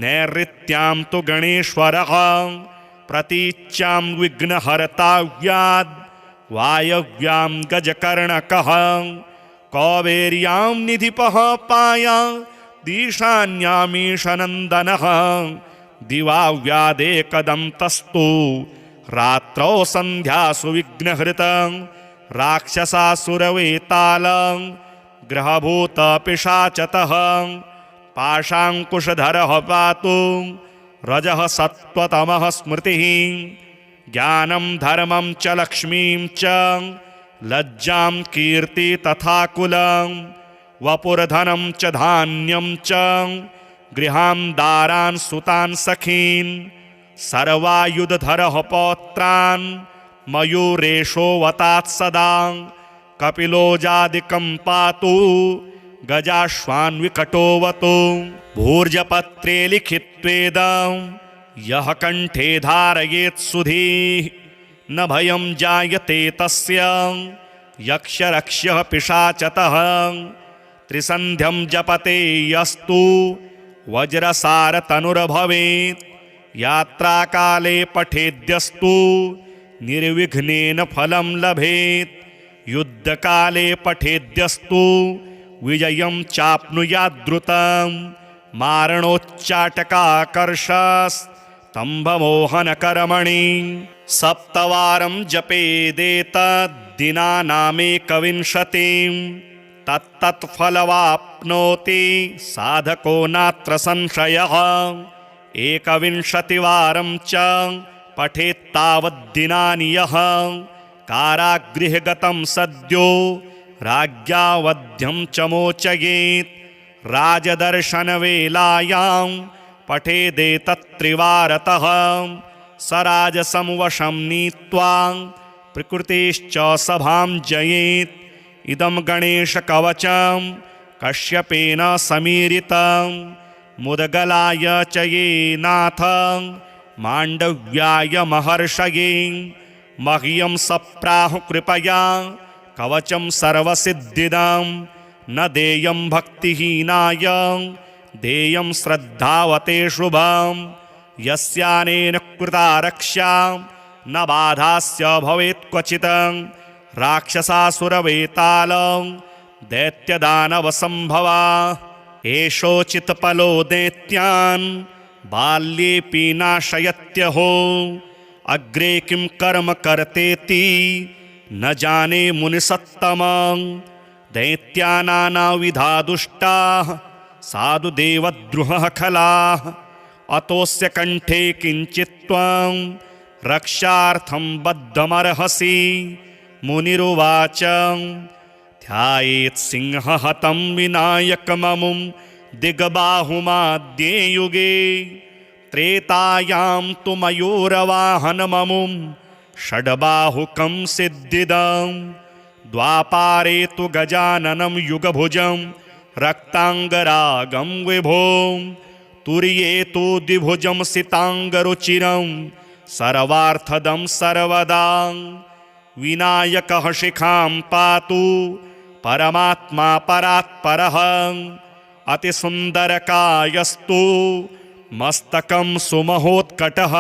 Speaker 1: नैऋत्यां तु गणेश्वरः प्रतीच्यां विघ्नहर्ताव्याद् वायव्यां गजकर्णकः कौबेर्यां निधिपः पाया दीशान्यामीशनन्दनः दिवाव्यादेकदन्तस्तु रात्रौ सन्ध्यासु विघ्नहृतं राक्षसासुरवेतालं ग्रहभूतपिशाचतः पाशाङ्कुशधरः पातु रजः सत्त्वतमः स्मृतिः ज्ञानं धर्मं च लक्ष्मीं च लज्जां कीर्ति तथा कुलं वपुर्धनं च धान्यं च गृहां दारान् सुतान् सखीन् सर्वायुधधरः पौत्रान् मयूरेशो वतात् सदा कपिलोजादिकं पातु गजाश्वान्विकटोऽवतु भूर्जपत्रे लिखित्वेदं यः कण्ठे धारयेत् सुधीः न भयं जायते तस्य यक्षरक्ष्यः पिशाचतः त्रिसन्ध्यं जपते यस्तु वज्रसारतनुर्भवेत् यात्राकाले पठेद्यस्तु निर्विघ्नेन फलं लभेत् युद्धकाले पठेद्यस्तु विजयं चाप्नुयाद्रुतं मारणोच्चाटकाकर्षस्तम्भमोहनकर्मणि सप्तवारं जपेदेतद्दिनानामेकविंशतिं तत्तत्फलवाप्नोति साधको नात्र संशयः एकविंशतिवारं च पठेत्तावद्दिनानि यः कारागृहगतं सद्यो राज्ञावध्यं च मोचयेत् राजदर्शनवेलायां पठेदेतत्त्रिवारतः स राजसं वशं नीत्वा प्रकृतिश्च सभां जयेत् इदं गणेशकवचं कश्यपेन समीरितं मुदगलाय च ये नाथ माण्डव्याय महर्षये मह्यं सप्राहु कृपया कवचं सर्वसिद्धिदं न देयं भक्तिहीनाय देयं श्रद्धावते शुभं यस्यानेन कृता रक्षा न बाधास्य भवेत् क्वचित् राक्षसासुरवेतालं दैत्यदानवसम्भवा एषोचित्पलो दैत्यान् बाल्येऽपि नाशयत्यहो अग्रे किं कर्म कर्तेति न जाने मुनिसत्तमं दैत्यानानाविधा दुष्टाः साधुदेवद्रुहः खलाः अतोऽस्य कण्ठे किञ्चित् त्वं रक्षार्थं बद्धमर्हसि मुनिरुवाच ध्यायेत् सिंहहतं विनायकममुं दिग्बाहुमाद्ये युगे त्रेतायां तु मयूरवाहनममुं षड्बाहुकं सिद्धिदं द्वापारे तु गजाननं युगभुजं रक्ताङ्गरागं विभों तुर्ये तु द्विभुजं सिताङ्गरुचिरं सर्वार्थदं सर्वदा विनायकः शिखां पातु परमात्मा परात्परः अतिसुन्दरकायस्तु मस्तकं सुमहोत्कटः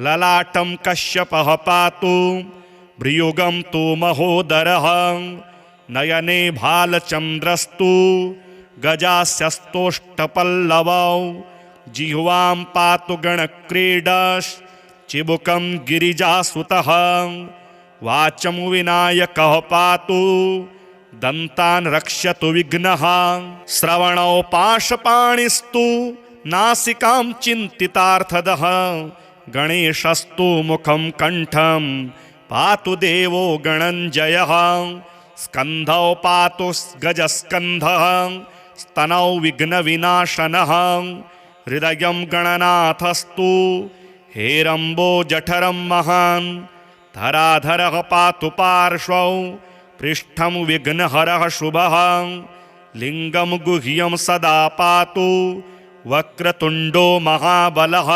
Speaker 1: ललाटं कश्यपः पातु भ्रियुगं तु महोदरः नयने भालचन्द्रस्तु गजास्यस्तोष्टपल्लवौ जिह्वां पातु गणक्रीडश्चिबुकं गिरिजासुतः वाचं विनायकः पातु दन्तान् रक्षतु विघ्नः श्रवणौ पाशपाणिस्तु नासिकां चिन्तितार्थदः गणेशस्तु मुखं कण्ठं पातु देवो गणञ्जयः स्कन्धौ पातु गजस्कन्धः स्तनौ विघ्नविनाशनः हृदयं गणनाथस्तु हेरम्बो जठरं महान् धराधरः पातु पार्श्वौ पृष्ठं विघ्नहरः शुभः लिङ्गं गुह्यं सदा पातु वक्रतुण्डो महाबलः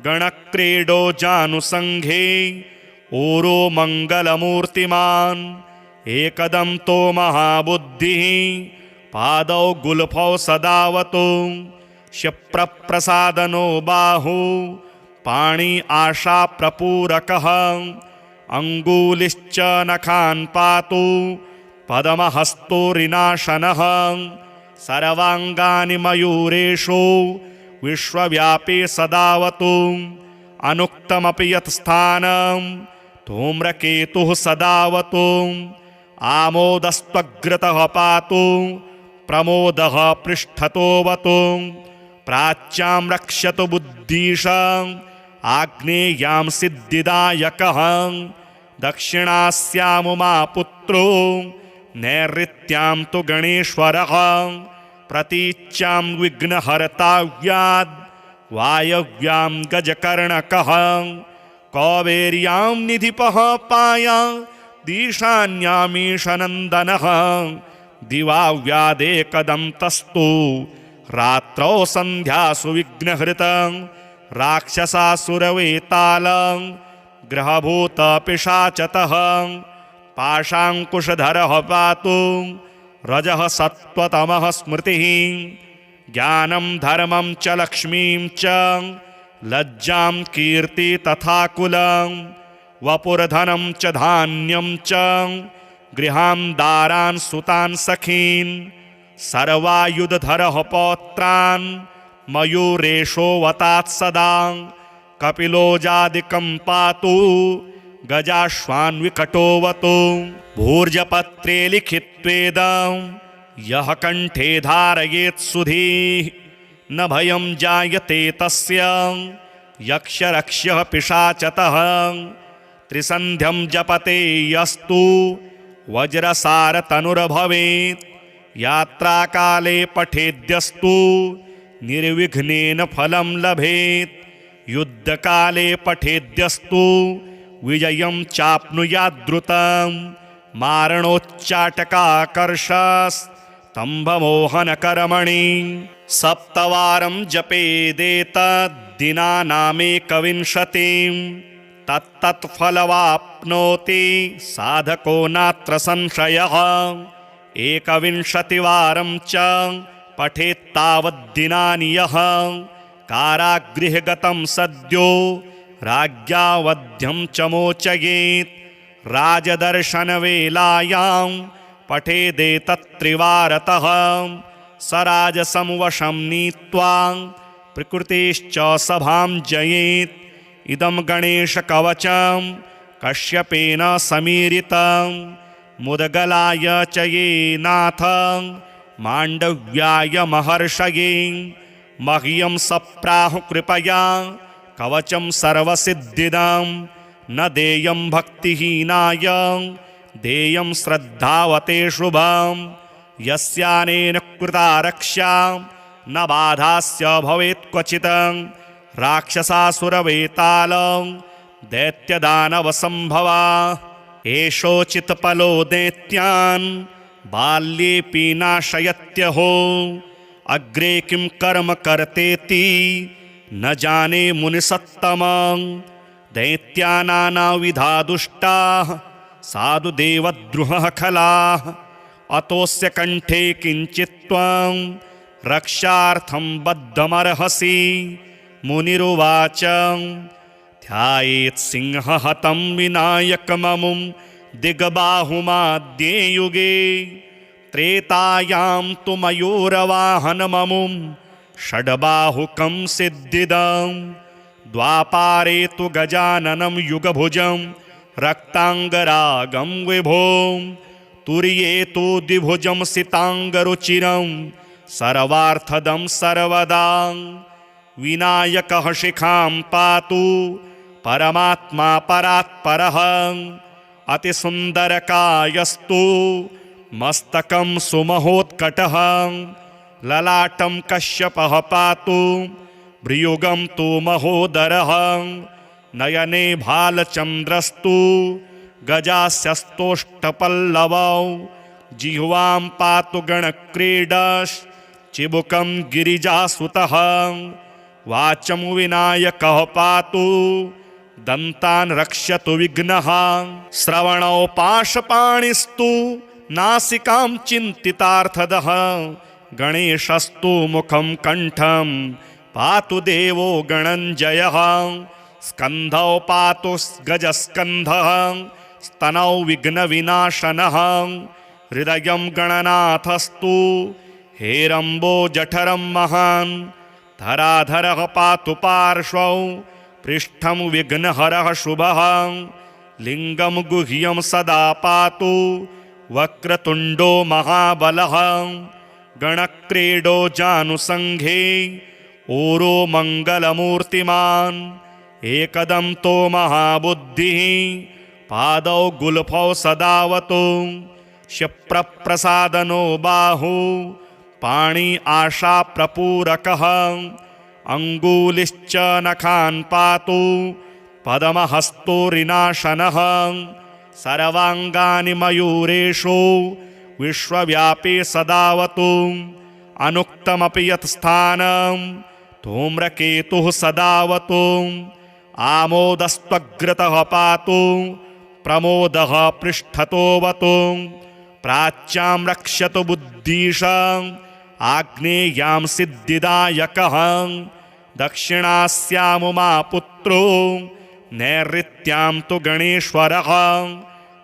Speaker 1: गणक्रीडो जानुसङ्घे ऊरो मङ्गलमूर्तिमान् एकदन्तो महाबुद्धिः पादौ गुल्फौ सदावतु क्षिप्रप्रसादनो बाहु पाणि आशाप्रपूरकः अङ्गुलिश्च नखान् पातु पद्महस्तोरिनाशनः सर्वाङ्गानि मयूरेषु विश्वव्यापी सदावतु अनुक्तमपि यत् स्थानं धूम्रकेतुः सदावतु आमोदस्त्वग्रतः पातु प्रमोदः पृष्ठतोऽवतु प्राच्यां रक्षतु बुद्धीशं आग्नेयां सिद्धिदायकः दक्षिणास्यामुमापुत्रो नैऋत्यां तु गणेश्वरः प्रतीच्यां विघ्नहर्ताव्याद् वायव्यां गजकर्णकः कौबेर्यां निधिपः पाया दीशान्यामीशनन्दनः दिवाव्यादेकदन्तस्तु रात्रौ सन्ध्यासु विघ्नहृतं राक्षसासुरवेतालं ग्रहभूतपिशाचतः पाशाङ्कुशधरः पातु रजः सत्त्वतमः स्मृतिः ज्ञानं धर्मं च लक्ष्मीं च लज्जां कीर्ति तथा कुलं वपुर्धनं च धान्यं च गृहान् दारान् सुतान् सखीन् सर्वायुधधरः पौत्रान् मयूरेशो वतात् सदा कपिलो जादिकं पातु गजाश्वान्विकटोऽवतु भूर्जपत्रे लिखित्वेदं यः कण्ठे धारयेत् सुधीः न भयं जायते तस्य यक्षरक्ष्यः पिशाचतः त्रिसन्ध्यं जपते यस्तु वज्रसारतनुर्भवेत् यात्राकाले पठेद्यस्तु निर्विघ्नेन फलं लभेत् युद्धकाले पठेद्यस्तु विजयं चाप्नुयाद्रुतं मारणोच्चाटकाकर्षस्तम्भमोहनकर्मणि सप्तवारं जपेदेतद्दिनानामेकविंशतिं तत्तत्फलवाप्नोति साधको नात्र संशयः एकविंशतिवारं च पठेत्तावद्दिनानि यः कारागृहगतं सद्यो राज्ञा वध्यं च मोचयेत् राजदर्शनवेलायां पठेदेतत्त्रिवारतः स राजसं वशं नीत्वा प्रकृतिश्च सभां जयेत् इदं गणेशकवचं कश्यपेन समीरितं मुदगलाय च ये नाथ माण्डव्याय महर्षये मह्यं सप्राहु कृपया कवचं सर्वसिद्धिदं न देयं भक्तिहीनाय देयं श्रद्धावते शुभं यस्यानेन कृता रक्षा न बाधास्य भवेत् क्वचित् राक्षसासुरवेतालं दैत्यदानवसम्भवा एषोचित्पलो दैत्यान् बाल्येऽपि नाशयत्यहो अग्रे किं कर्म कर्तेति न जाने मुनिसत्तमं दैत्यानानाविधा दुष्टाः साधु देवद्रुहः खलाः अतोऽस्य कण्ठे किञ्चित् त्वं रक्षार्थं बद्धमर्हसि मुनिरुवाच ध्यायेत् सिंहहतं विनायकममुं दिग्बाहुमाद्ये युगे त्रेतायां तु मयूरवाहनममुं षड्बाहुकं सिद्धिदं द्वापारे तु गजाननं युगभुजं रक्ताङ्गरागं विभों तुर्ये तु द्विभुजं सिताङ्गरुचिरं सर्वार्थदं सर्वदा विनायकः शिखां पातु परमात्मा परात्परः अतिसुन्दरकायस्तु मस्तकं सुमहोत्कटः ललाटं कश्यपः पातु भ्रियुगं तु महोदरः नयने भालचन्द्रस्तु गजास्यस्तोष्टपल्लवौ जिह्वां पातु गणक्रीडश्चिबुकं गिरिजासुतः वाचं विनायकः पातु दन्तान् रक्ष्यतु विघ्नः श्रवणौ पाशपाणिस्तु नासिकां चिन्तितार्थदः गणेशस्तु मुखं कण्ठं पातु देवो गणञ्जयः स्कन्धौ पातु गजस्कन्धः स्तनौ विघ्नविनाशनः हृदयं गणनाथस्तु हेरम्बो जठरं महान् धराधरः पातु पार्श्वौ पृष्ठं विघ्नहरः शुभः लिङ्गं गुह्यं सदा पातु वक्रतुण्डो महाबलः गणक्रीडो जानुसङ्घे ऊरो मङ्गलमूर्तिमान् एकदन्तो महाबुद्धिः पादौ गुल्फौ सदावतु क्षिप्रप्रसादनो बाहु पाणि आशाप्रपूरकः अङ्गुलिश्च नखान् पातु पद्महस्तोरिनाशनः सर्वाङ्गानि मयूरेषु विश्वव्यापी सदावतु अनुक्तमपि यत् स्थानं धूम्रकेतुः सदावतु आमोदस्त्वग्रतः पातु प्रमोदः पृष्ठतोऽवतु प्राच्यां रक्ष्यतु बुद्धीशं आग्नेयां सिद्धिदायकः दक्षिणास्यामुमा पुत्रो नैऋत्यां तु गणेश्वरः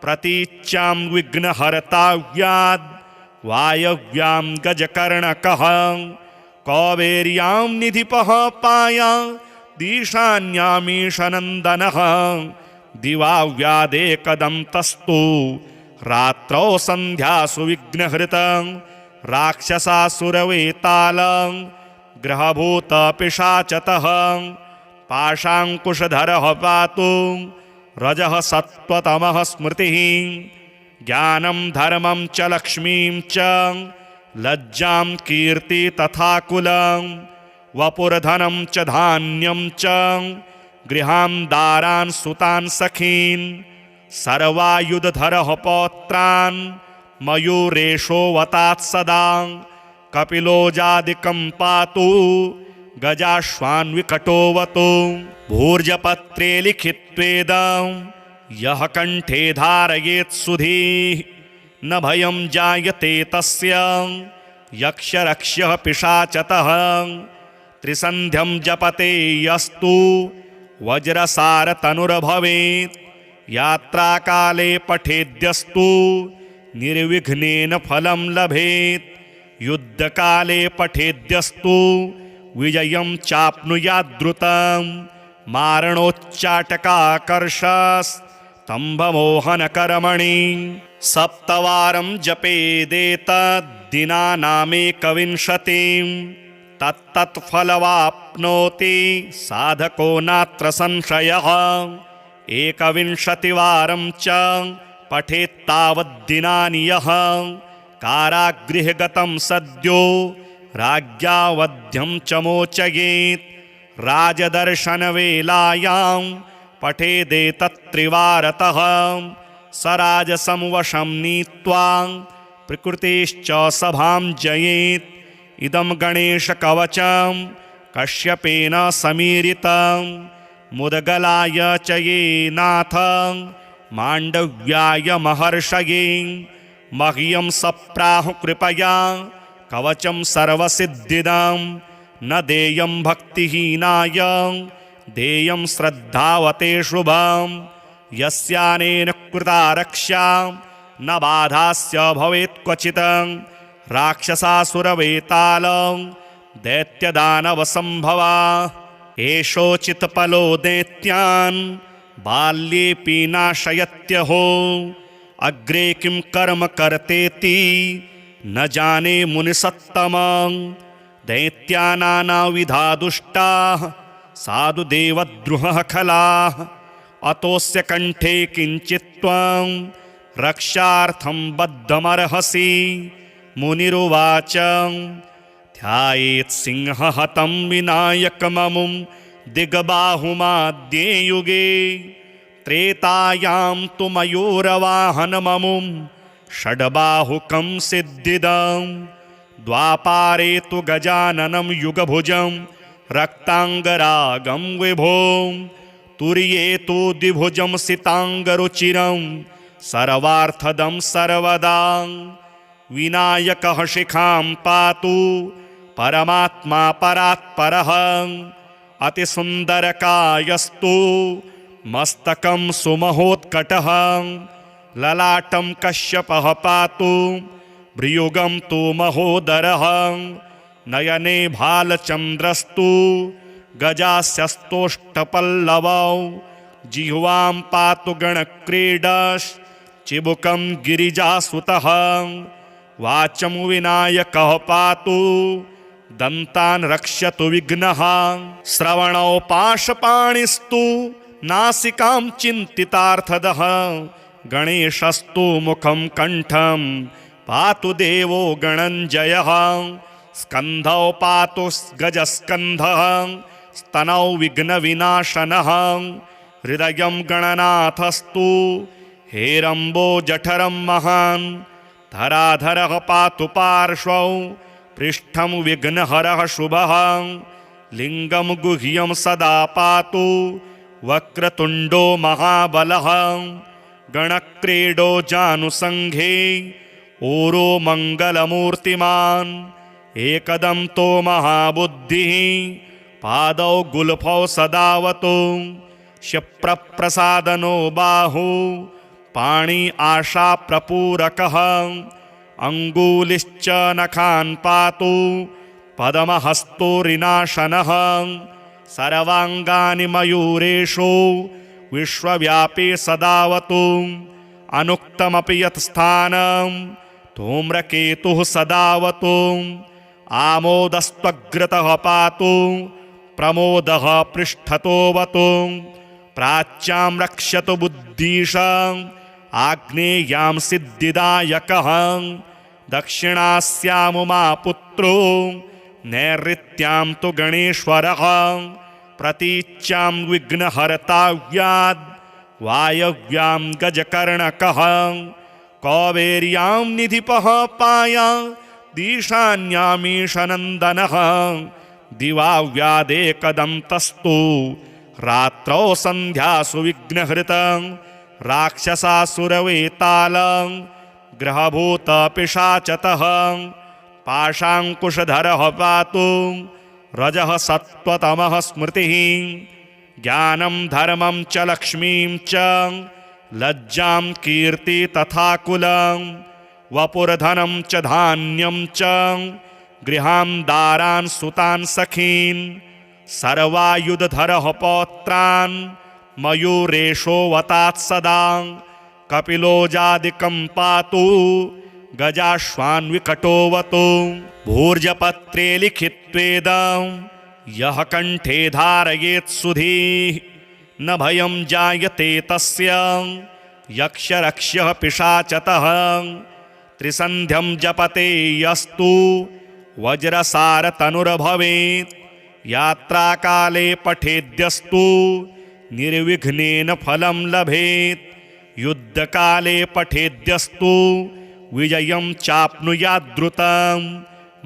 Speaker 1: प्रतीच्यां विघ्नहर्ताव्याद् वायव्यां गजकर्णकः कौबेर्यां निधिपः पाया दीशान्यामीशनन्दनः दिवाव्यादेकदन्तस्तु रात्रौ सन्ध्यासु विघ्नहृतं राक्षसासुरवेतालं ग्रहभूतपिशाचतः पाशाङ्कुशधरः पातु रजः सत्त्वतमः स्मृतिः ज्ञानं धर्मं च लक्ष्मीं च लज्जां कीर्ति तथा कुलं वपुर्धनं च धान्यं च गृहान् दारान् सुतान् सखीन् सर्वायुधधरः पौत्रान् मयूरेशोऽवतात् सदा कपिलोजादिकं पातु गजाश्वान्विकटोऽवतु भूर्जपत्रे लिखित्वेदं यः कण्ठे धारयेत् सुधीः न भयं जायते तस्य यक्षरक्ष्यः पिशाचतः त्रिसन्ध्यं जपते यस्तु वज्रसारतनुर्भवेत् यात्राकाले पठेद्यस्तु निर्विघ्नेन फलं लभेत् युद्धकाले पठेद्यस्तु विजयं चाप्नुयाद्रुतं मारणोच्चाटकाकर्षस्तम्भमोहनकर्मणि सप्तवारं जपेदेतद्दिनानामेकविंशतिं तत्तत्फलवाप्नोति साधको नात्र संशयः एकविंशतिवारं च पठेत्तावद्दिनानि यः कारागृहगतं सद्यो राज्ञा वध्यं च मोचयेत् राजदर्शनवेलायां पठेदेतत्त्रिवारतः स राजसंवशं नीत्वा प्रकृतिश्च सभां जयेत् इदं गणेशकवचं कश्यपेन समीरितं मुदगलाय च ये नाथ माण्डव्याय महर्षये मह्यं सप्राहु कृपया कवचं सर्वसिद्धिदं न देयं भक्तिहीनाय देयं श्रद्धावते शुभं यस्यानेन कृता रक्षा न बाधास्य भवेत् क्वचित् राक्षसासुरवेतालं दैत्यदानवसम्भवा एषोचित्पलो दैत्यान् बाल्येऽपि नाशयत्यहो अग्रे किं कर्म कर्तेति न जाने मुनिसत्तमं दैत्यानानाविधा दुष्टाः साधुदेवद्रुहः खलाः अतोऽस्य कण्ठे किञ्चित् त्वं रक्षार्थं बद्धमर्हसि मुनिरुवाच ध्यायेत् सिंहहतं विनायकममुं दिग्बाहुमाद्ये युगे त्रेतायां तु मयूरवाहनममुं षड्बाहुकं सिद्धिदं द्वापारे तु गजाननं युगभुजं रक्ताङ्गरागं विभों तुर्ये तु द्विभुजं सिताङ्गरुचिरं सर्वार्थदं सर्वदा विनायकः शिखां पातु परमात्मा परात्परः अतिसुन्दरकायस्तु मस्तकं सुमहोत्कटः ललाटं कश्यपः पातु भ्रियुगं तु महोदरः नयने भालचन्द्रस्तु गजास्यस्तोष्टपल्लवौ जिह्वां पातु गणक्रीडश्चिबुकं गिरिजासुतः वाचं विनायकः पातु दन्तान् रक्षतु विघ्नः श्रवणौ पाशपाणिस्तु नासिकां चिन्तितार्थदः गणेशस्तु मुखं कण्ठं पातु देवो गणञ्जयः स्कन्धौ पातु गजस्कन्धः स्तनौ विघ्नविनाशनः हृदयं गणनाथस्तु हेरम्बो जठरं महान् धराधरः पातु पार्श्वौ पृष्ठं विघ्नहरः शुभः लिङ्गं गुह्यं सदा पातु वक्रतुण्डो महाबलः गणक्रीडो जानुसङ्घे ऊरो मङ्गलमूर्तिमान् एकदन्तो महाबुद्धिः पादौ गुल्फौ सदावतु क्षिप्रप्रसादनो बाहु पाणि आशाप्रपूरकः अङ्गुलिश्च नखान् पातु पद्महस्तोरिनाशनः सर्वाङ्गानि मयूरेषु विश्वव्यापी सदावतु अनुक्तमपि यत् स्थानं धूम्रकेतुः सदावतु आमोदस्त्वग्रतः पातु प्रमोदः पृष्ठतोऽवतु प्राच्यां रक्षतु बुद्धीशं आग्नेयां सिद्धिदायकः दक्षिणास्यामुमापुत्रो नैऋत्यां तु गणेश्वरः प्रतीच्यां विघ्नहर्ताव्याद् वायव्यां गजकर्णकः कौबेर्यां निधिपः पाया दीशान्यामीशनन्दनः दिवाव्यादेकदन्तस्तु रात्रौ सन्ध्यासु विघ्नहृतं राक्षसासुरवेतालं ग्रहभूतपिशाचतः पाशाङ्कुशधरः पातु रजः सत्त्वतमः स्मृतिः ज्ञानं धर्मं च लक्ष्मीं च लज्जां कीर्ति तथा कुलं वपुर्धनं च धान्यं च गृहां दारान् सुतान् सखीन् सर्वायुधधरः पौत्रान् मयूरेशो वतात् सदा कपिलोजादिकं पातु गजाश्वान्विकटोऽवतु भूर्जपत्रे लिखित्वेदं यः कण्ठे धारयेत् सुधीः न भयं जायते तस्य यक्षरक्ष्यः पिशाचतः त्रिसन्ध्यं जपते यस्तु वज्रसारतनुर्भवेत् यात्राकाले पठेद्यस्तु निर्विघ्नेन फलं लभेत् युद्धकाले पठेद्यस्तु विजयं चाप्नुयाद्रुतं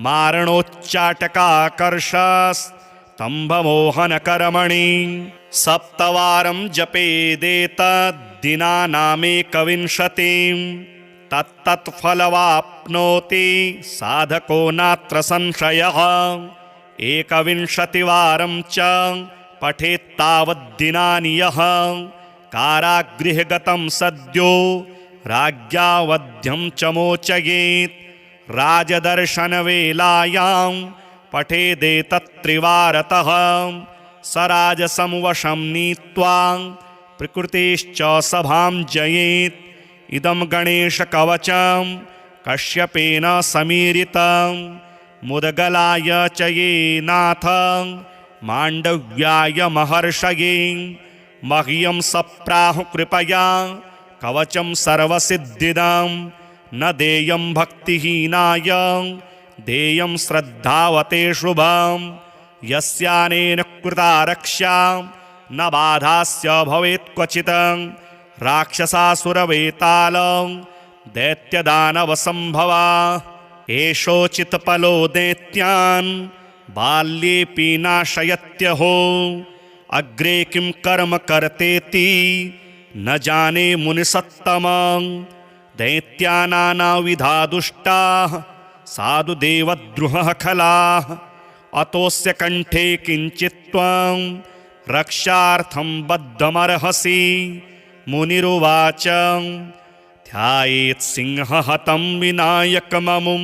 Speaker 1: मारणोच्चाटकाकर्षस्तम्भमोहनकर्मणि सप्तवारं जपेदेतद्दिनानामेकविंशतिं तत्तत्फलवाप्नोति साधको नात्र संशयः एकविंशतिवारं च पठेत्तावद्दिनानि यः कारागृहगतं सद्यो राज्ञा वध्यं च मोचयेत् राजदर्शनवेलायां पठेदेतत्त्रिवारतः स राजसंवशं नीत्वा प्रकृतिश्च सभां जयेत् इदं गणेशकवचं कश्यपेन समीरितं मुदगलाय च ये नाथ माण्डव्याय महर्षये मह्यं सप्राहु कृपया कवचं सर्वसिद्धिदं न देयं भक्तिहीनाय देयं श्रद्धावते शुभं यस्यानेन कृता रक्षा न बाधास्य भवेत् क्वचित् राक्षसासुरवेतालं दैत्यदानवसम्भवा एषोचित्पलो दैत्यान् बाल्येऽपि नाशयत्यहो अग्रे किं कर्म कर्तेति न जाने मुनिसत्तमं दैत्यानानाविधा दुष्टाः साधुदेवद्रुहः खलाः अतोऽस्य कण्ठे किञ्चित्त्वं रक्षार्थं बद्धमर्हसि मुनिरुवाच ध्यायेत् सिंहहतं विनायकममुं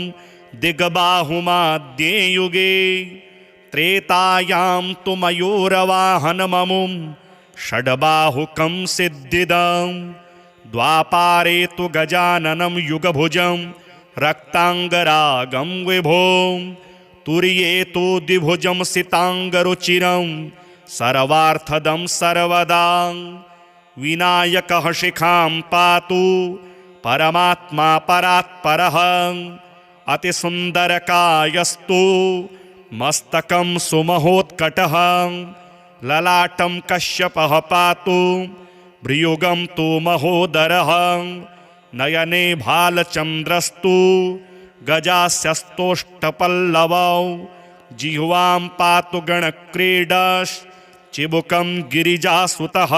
Speaker 1: दिग्बाहुमाद्ये युगे त्रेतायां तु मयूरवाहनममुं षड्बाहुकं सिद्धिदं द्वापारे तु गजाननं युगभुजं रक्ताङ्गरागं विभों तुर्ये तु द्विभुजं सिताङ्गरुचिरं सर्वार्थदं सर्वदा विनायकः शिखां पातु परमात्मा परात्परः अतिसुन्दरकायस्तु मस्तकं सुमहोत्कटः ललाटं कश्यपः पातु भ्रियुगं तु महोदरः नयने भालचन्द्रस्तु गजास्यस्तोष्टपल्लवौ जिह्वां पातु गणक्रीडश्चिबुकं गिरिजासुतः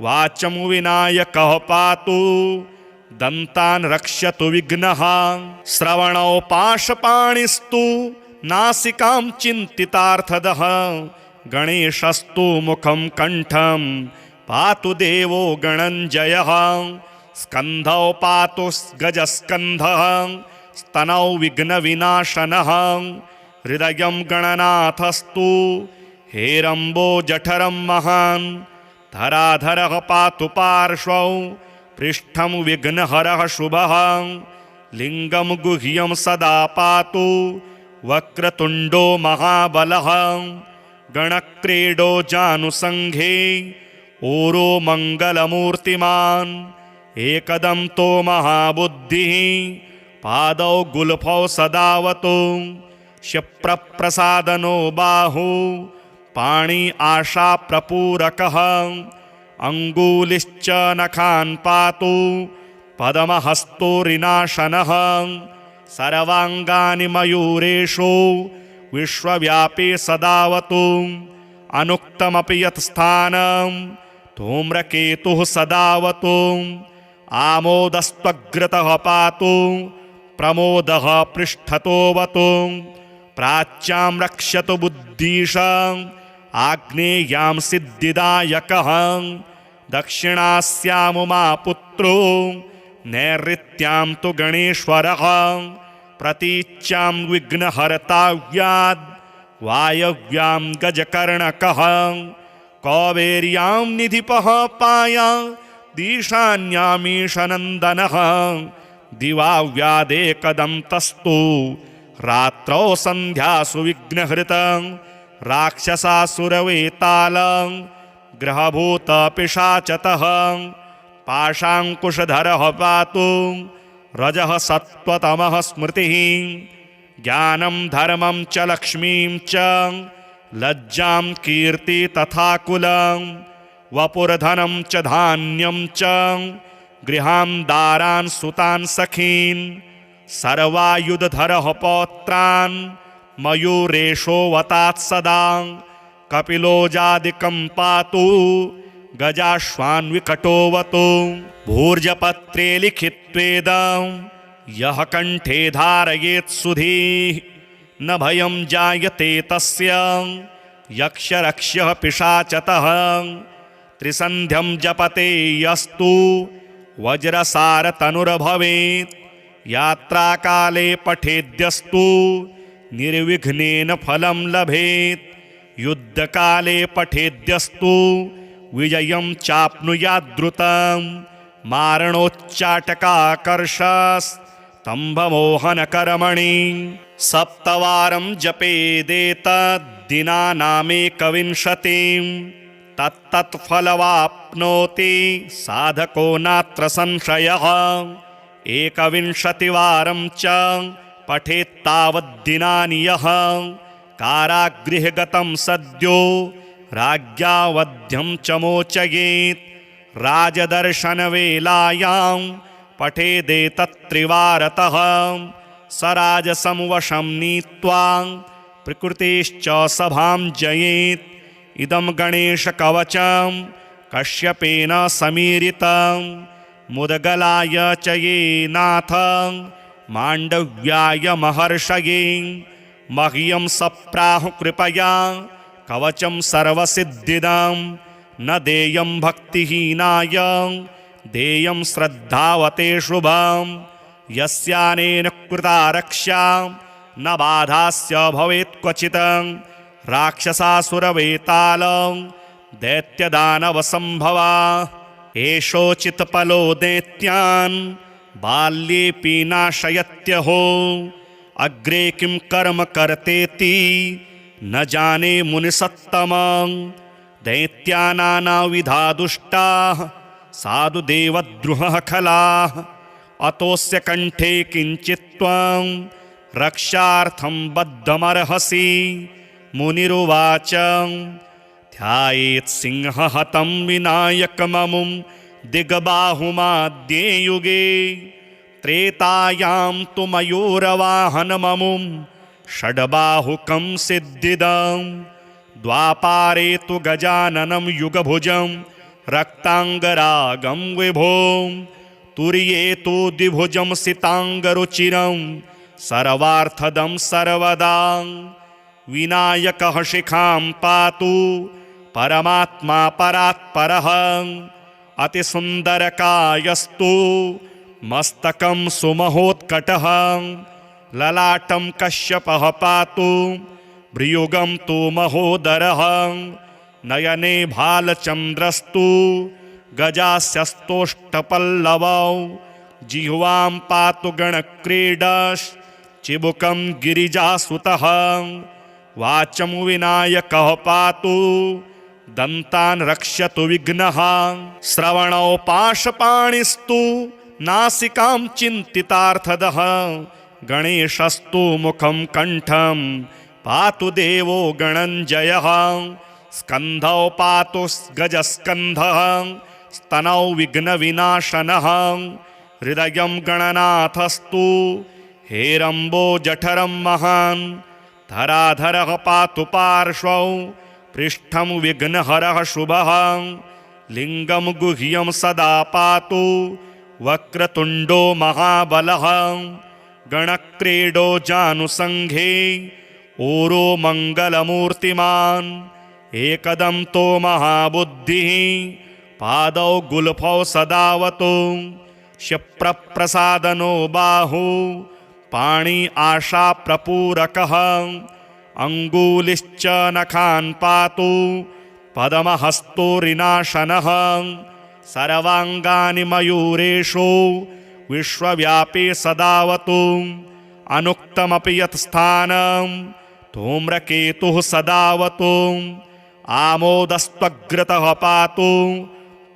Speaker 1: वाचं विनायकः पातु दन्तान् रक्ष्यतु विघ्नः श्रवणौ पाशपाणिस्तु नासिकां चिन्तितार्थदः गणेशस्तु मुखं कण्ठं पातु देवो गणञ्जयः स्कन्धौ पातु गजस्कन्धः स्तनौ विघ्नविनाशनः हृदयं गणनाथस्तु हेरम्बो जठरं महान् धराधरः पातु पार्श्वौ पृष्ठं विघ्नहरः शुभः लिङ्गं गुह्यं सदा पातु वक्रतुण्डो महाबलः गणक्रीडो जानुसङ्घे ऊरो मङ्गलमूर्तिमान् एकदन्तो महाबुद्धिः पादौ गुल्फौ सदावतु क्षिप्रप्रसादनो बाहु पाणि आशाप्रपूरकः अङ्गुलिश्च नखान् पातु पद्महस्तोरिनाशनः सर्वाङ्गानि मयूरेषु विश्वव्यापी सदावतु अनुक्तमपि यत् स्थानं धूम्रकेतुः सदावतु आमोदस्त्वग्रतः पातु प्रमोदः पृष्ठतोऽवतु प्राच्यां रक्षतु बुद्धीशं आग्नेयां सिद्धिदायकः दक्षिणास्यामुमा पुत्रो नैऋत्यां तु गणेश्वरः प्रतीच्यां विघ्नहर्ताव्याद् वायव्यां गजकर्णकः कौबेर्यां निधिपः पाया ईशान्यामीशनन्दनः दिवाव्यादेकदन्तस्तु रात्रौ सन्ध्यासु विघ्नहृतं राक्षसासुरवेतालं ग्रहभूतपिशाचतः पाशाङ्कुशधरः पातु रजः सत्त्वतमः स्मृतिः ज्ञानं धर्मं च लक्ष्मीं च लज्जां कीर्ति तथा कुलं वपुर्धनं च धान्यं च गृहान् दारान् सुतान् सखीन् सर्वायुधधरः पौत्रान् मयूरेशो वतात् सदा कपिलोजादिकं पातु गजाश्वान्विकटोऽवतु भूर्जपत्रे लिखित्वेदं यः कण्ठे धारयेत् सुधीः न भयं जायते तस्य यक्षरक्ष्यः पिशाचतः त्रिसन्ध्यं जपते यस्तु वज्रसारतनुर्भवेत् यात्राकाले पठेद्यस्तु निर्विघ्नेन फलं लभेत् युद्धकाले पठेद्यस्तु विजयं चाप्नुयाद्रुतं मारणोच्चाटकाकर्षस्तम्भमोहनकर्मणि सप्तवारं जपेदेतद्दिनानामेकविंशतिं तत्तत्फलवाप्नोति साधको नात्र संशयः एकविंशतिवारं च पठेत्तावद्दिनानि यः कारागृहगतं सद्यो राज्ञावध्यं च मोचयेत् राजदर्शनवेलायां पठेदेतत्त्रिवारतः स राजसं वशं नीत्वा प्रकृतेश्च सभां जयेत् इदं गणेशकवचं कश्यपेन समीरितं मुदगलाय च ये नाथ माण्डव्याय महर्षये मह्यं सप्राहु कृपया कवचं सर्वसिद्धिदं न देयं भक्तिहीनाय देयं श्रद्धावते शुभं यस्यानेन कृता रक्षा न बाधास्य भवेत् क्वचित् राक्षसासुरवेतालं दैत्यदानवसम्भवा एषोचित्पलो दैत्यान् बाल्येऽपि नाशयत्यहो अग्रे किं कर्म कर्तेति न जाने मुनिसत्तमं दैत्यानानाविधा दुष्टाः साधु देवद्रुहः खलाः अतोऽस्य कण्ठे किञ्चित्त्वं रक्षार्थं बद्धमर्हसि मुनिरुवाच ध्यायेत् सिंहहतं विनायकममुं दिग्बाहुमाद्ये युगे त्रेतायां तु मयूरवाहनममुं षड्बाहुकं सिद्धिदं द्वापारे तु गजाननं युगभुजं रक्ताङ्गरागं विभों तुर्ये तु द्विभुजं सिताङ्गरुचिरं सर्वार्थदं सर्वदा विनायकः शिखां पातु परमात्मा परात्परः अतिसुन्दरकायस्तु मस्तकं सुमहोत्कटः ललाटं कश्यपः पातु भ्रियुगं तु महोदरः नयने भालचन्द्रस्तु गजास्यस्तोष्टपल्लवौ जिह्वां पातु गणक्रीडश्चिबुकं गिरिजासुतः वाचं विनायकः पातु दन्तान् रक्षतु विघ्नः श्रवणौ पाशपाणिस्तु नासिकां चिन्तितार्थदः गणेशस्तु मुखं कण्ठं पातु देवो गणञ्जयः स्कन्धौ पातु गजस्कन्धः स्तनौ विघ्नविनाशनः हृदयं गणनाथस्तु हेरम्बो जठरं महान् धराधरः पातु पार्श्वौ पृष्ठं विघ्नहरः शुभः लिङ्गं गुह्यं सदा पातु वक्रतुण्डो महाबलः गणक्रीडो जानुसङ्घे ऊरो मङ्गलमूर्तिमान् एकदन्तो महाबुद्धिः पादौ गुल्फौ सदावतु क्षिप्रप्रसादनो बाहु पाणि आशाप्रपूरकः अङ्गुलिश्च नखान् पातु पद्महस्तोरिनाशनः सर्वाङ्गानि मयूरेषु विश्वव्यापी सदावतु अनुक्तमपि यत् स्थानं धूम्रकेतुः सदावतु आमोदस्त्वग्रतः पातु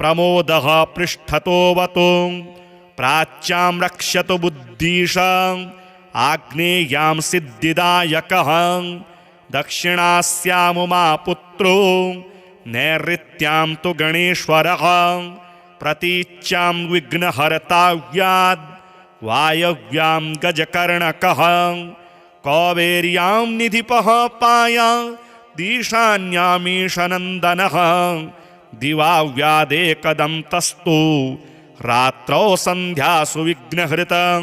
Speaker 1: प्रमोदः पृष्ठतोऽवतु प्राच्यां रक्षतु बुद्धिशाम् आग्नेयां सिद्धिदायकः दक्षिणास्यामुमा पुत्रो नैऋत्यां तु गणेश्वरः प्रतीच्यां विघ्नहर्ताव्याद् वायव्यां गजकर्णकः कौबेर्यां निधिपः पाया दीशान्यामीशनन्दनः दिवाव्यादेकदन्तस्तु रात्रौ सन्ध्यासु विघ्नहृतं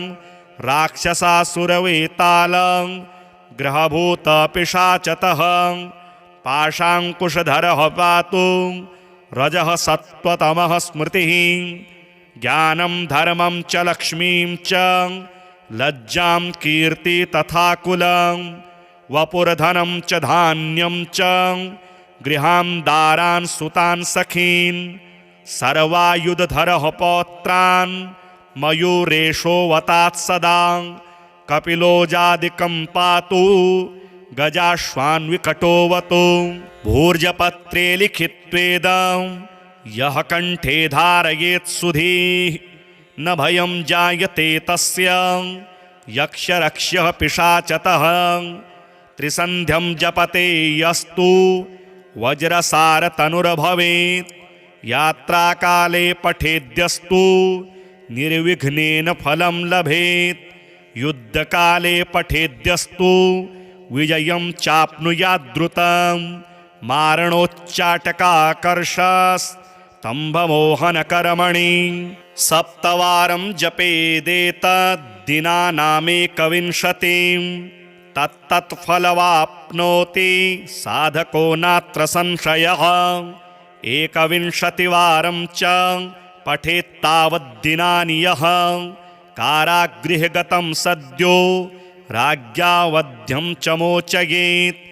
Speaker 1: राक्षसासुरवेतालं ग्रहभूतपिशाचतः पाशाङ्कुशधरः पातु रजः सत्त्वतमः स्मृतिः ज्ञानं धर्मं च लक्ष्मीं च लज्जां कीर्ति तथा कुलं वपुर्धनं च धान्यं च गृहान् दारान् सुतान् सखीन् सर्वायुधधरः पौत्रान् मयूरेशो वतात् सदा कपिलोजादिकं पातु गजाश्वान्विकटोऽवतु भूर्जपत्रे लिखित्वेदं यः कण्ठे धारयेत् सुधीः न भयं जायते तस्य यक्षरक्ष्यः पिशाचतः त्रिसन्ध्यं जपते यस्तु वज्रसारतनुर्भवेत् यात्राकाले पठेद्यस्तु निर्विघ्नेन फलं लभेत् युद्धकाले पठेद्यस्तु विजयं चाप्नुयाद्रुतं मारणोच्चाटकाकर्षस्तम्भमोहनकर्मणि सप्तवारं जपेदेतद्दिनानामेकविंशतिं तत्तत्फलवाप्नोति साधको नात्र संशयः एकविंशतिवारं च पठेत्तावद्दिनानि यः कारागृहगतं सद्यो राज्ञावध्यं च मोचयेत्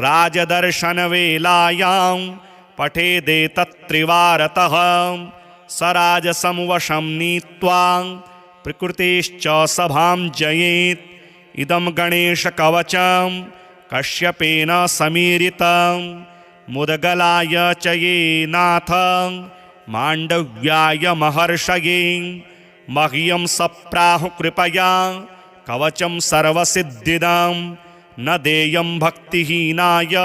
Speaker 1: राजदर्शनवेलायां पठेदेतत्त्रिवारतः स राजसंवशं नीत्वा प्रकृतिश्च सभां जयेत् इदं गणेशकवचं कश्यपेन समीरितं मुदगलाय च ये नाथ माण्डव्याय महर्षये मह्यं सप्राहु कृपया कवचं सर्वसिद्धिदं न देयं भक्तिहीनाय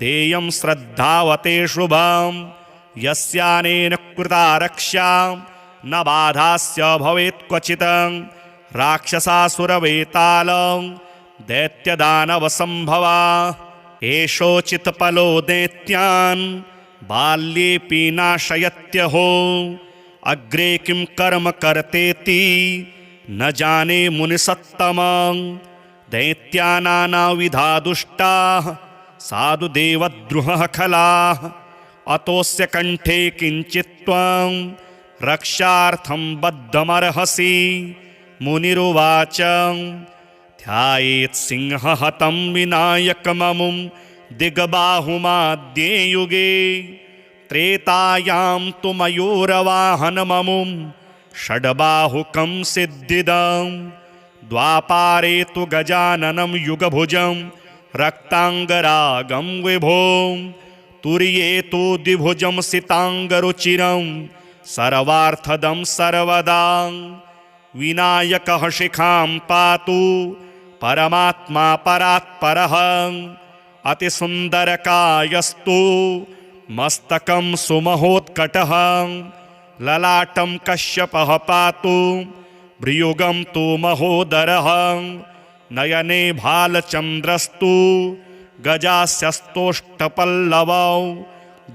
Speaker 1: देयं श्रद्धावते शुभं यस्यानेन कृता रक्षा न बाधास्य भवेत् क्वचित् राक्षसासुरवेतालं दैत्यदानवसम्भवा एषोचित्पलो दैत्यान् बाल्येऽपि नाशयत्यहो अग्रे किं कर्म कर्तेति न जाने मुनिसत्तमं दैत्यानानाविधा दुष्टाः साधुदेवद्रुहः खलाः अतोऽस्य कण्ठे किञ्चित् त्वं रक्षार्थं बद्धमर्हसि मुनिरुवाच ध्यायेत् सिंहहतं विनायकममुं दिग्बाहुमाद्ये युगे त्रेतायां तु मयूरवाहनममुं षड्बाहुकं सिद्धिदं द्वापारे तु गजाननं युगभुजं रक्ताङ्गरागं विभों तुर्ये तु द्विभुजं सिताङ्गरुचिरं सर्वार्थदं सर्वदा विनायकः शिखां पातु परमात्मा परात्परः अतिसुन्दरकायस्तु मस्तकं सुमहोत्कटः ललाटं कश्यपः पातु भ्रियुगं तु महोदरः नयने भालचन्द्रस्तु गजास्यस्तोष्टपल्लवौ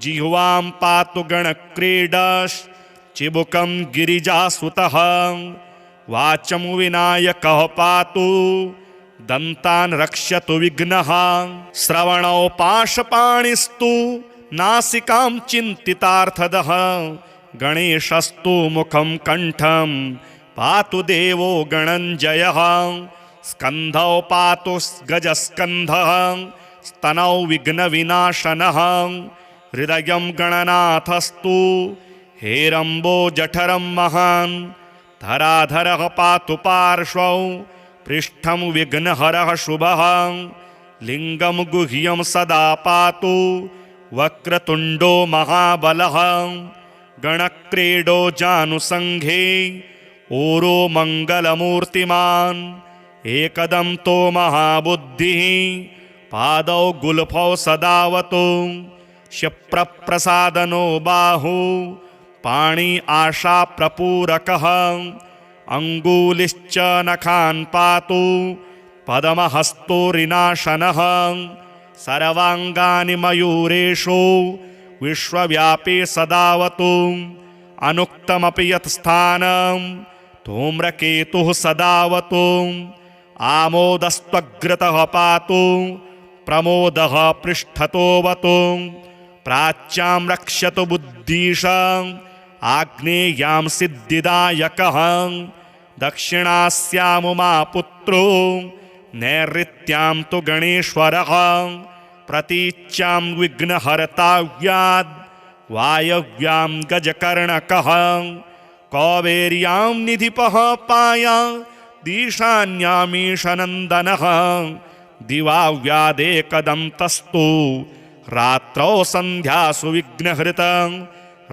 Speaker 1: जिह्वां पातु गणक्रीडश्चिबुकं गिरिजासुतः वाचं विनायकः पातु दन्तान् रक्षतु विघ्नः श्रवणौ पाशपाणिस्तु नासिकां चिन्तितार्थदः गणेशस्तु मुखं कण्ठं पातु देवो गणञ्जयः स्कन्धौ पातु गजस्कन्धः स्तनौ विघ्नविनाशनः हृदयं गणनाथस्तु हेरम्बो जठरं महान् धराधरः पातु पार्श्वौ पृष्ठं विघ्नहरः शुभः लिङ्गं गुह्यं सदा पातु वक्रतुण्डो महाबलः गणक्रीडो जानुसङ्घे ऊरो मङ्गलमूर्तिमान् एकदन्तो महाबुद्धिः पादौ गुल्फौ सदावतु क्षिप्रप्रसादनो बाहु पाणि आशाप्रपूरकः अङ्गुलिश्च नखान् पातु पद्महस्तोरिनाशनः सर्वाङ्गानि मयूरेषु विश्वव्यापी सदावतु अनुक्तमपि यत् स्थानं धूम्रकेतुः सदावतु आमोदस्त्वग्रतः पातु प्रमोदः पृष्ठतोऽवतु प्राच्यां रक्षतु बुद्धीशाम् आग्नेयां सिद्धिदायकः दक्षिणास्यामुमापुत्रो नैऋत्यां तु गणेश्वरः प्रतीच्यां विघ्नहर्ताव्याद् वायव्यां गजकर्णकः कौबेर्यां निधिपः पाया दीशान्यामीशनन्दनः दिवाव्यादेकदन्तस्तु रात्रौ सन्ध्यासु विघ्नहृतं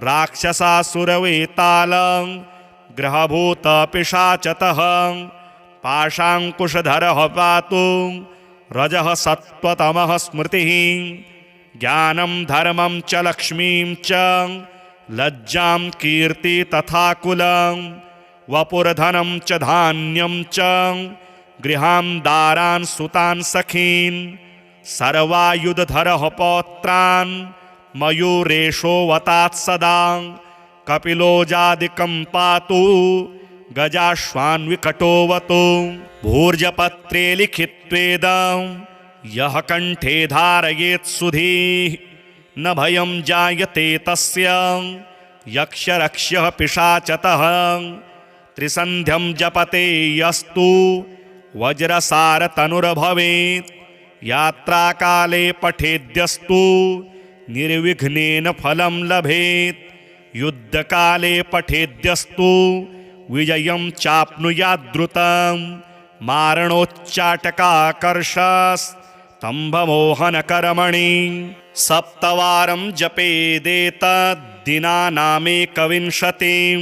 Speaker 1: राक्षसासुरवेतालं ग्रहभूतपिशाचतः पाशाङ्कुशधरः पातु रजः सत्त्वतमः स्मृतिः ज्ञानं धर्मं च लक्ष्मीं च लज्जां कीर्ति तथा कुलं वपुर्धनं च धान्यं च गृहां दारान् सुतान् सखीन् सर्वायुधधरः पौत्रान् मयूरेशो वतात् सदा कपिलोजादिकं पातु गजाश्वान्विकटोऽवतु भूर्जपत्रे लिखित्वेदं यः कण्ठे धारयेत् सुधीः न भयं जायते तस्य यक्षरक्ष्यः पिशाचतः त्रिसन्ध्यं जपते यस्तु वज्रसारतनुर्भवेत् यात्राकाले पठेद्यस्तु निर्विघ्नेन फलं लभेत् युद्धकाले पठेद्यस्तु विजयं चाप्नुयाद्रुतं मारणोच्चाटकाकर्षस्तम्भमोहनकर्मणि सप्तवारं जपेदेतद्दिनानामेकविंशतिं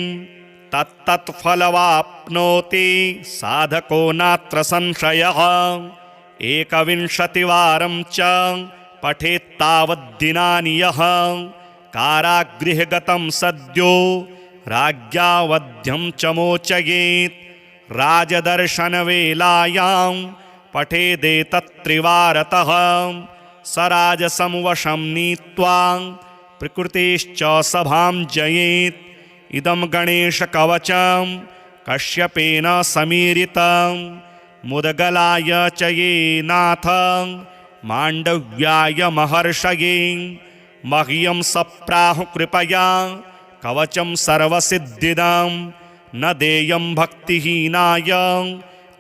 Speaker 1: तत्तत्फलवाप्नोति साधको नात्र संशयः एकविंशतिवारं च पठेत्तावद्दिनानि यः कारागृहगतं सद्यो राज्ञावध्यं च मोचयेत् राजदर्शनवेलायां पठेदेतत्त्रिवारतः स राजसंवशं नीत्वा प्रकृतिश्च सभां जयेत् इदं गणेशकवचं कश्यपेन समीरितं मुदगलाय च ये नाथ माण्डव्याय महर्षये मह्यं सप्राहु कृपया कवचं सर्वसिद्धिदं न देयं भक्तिहीनाय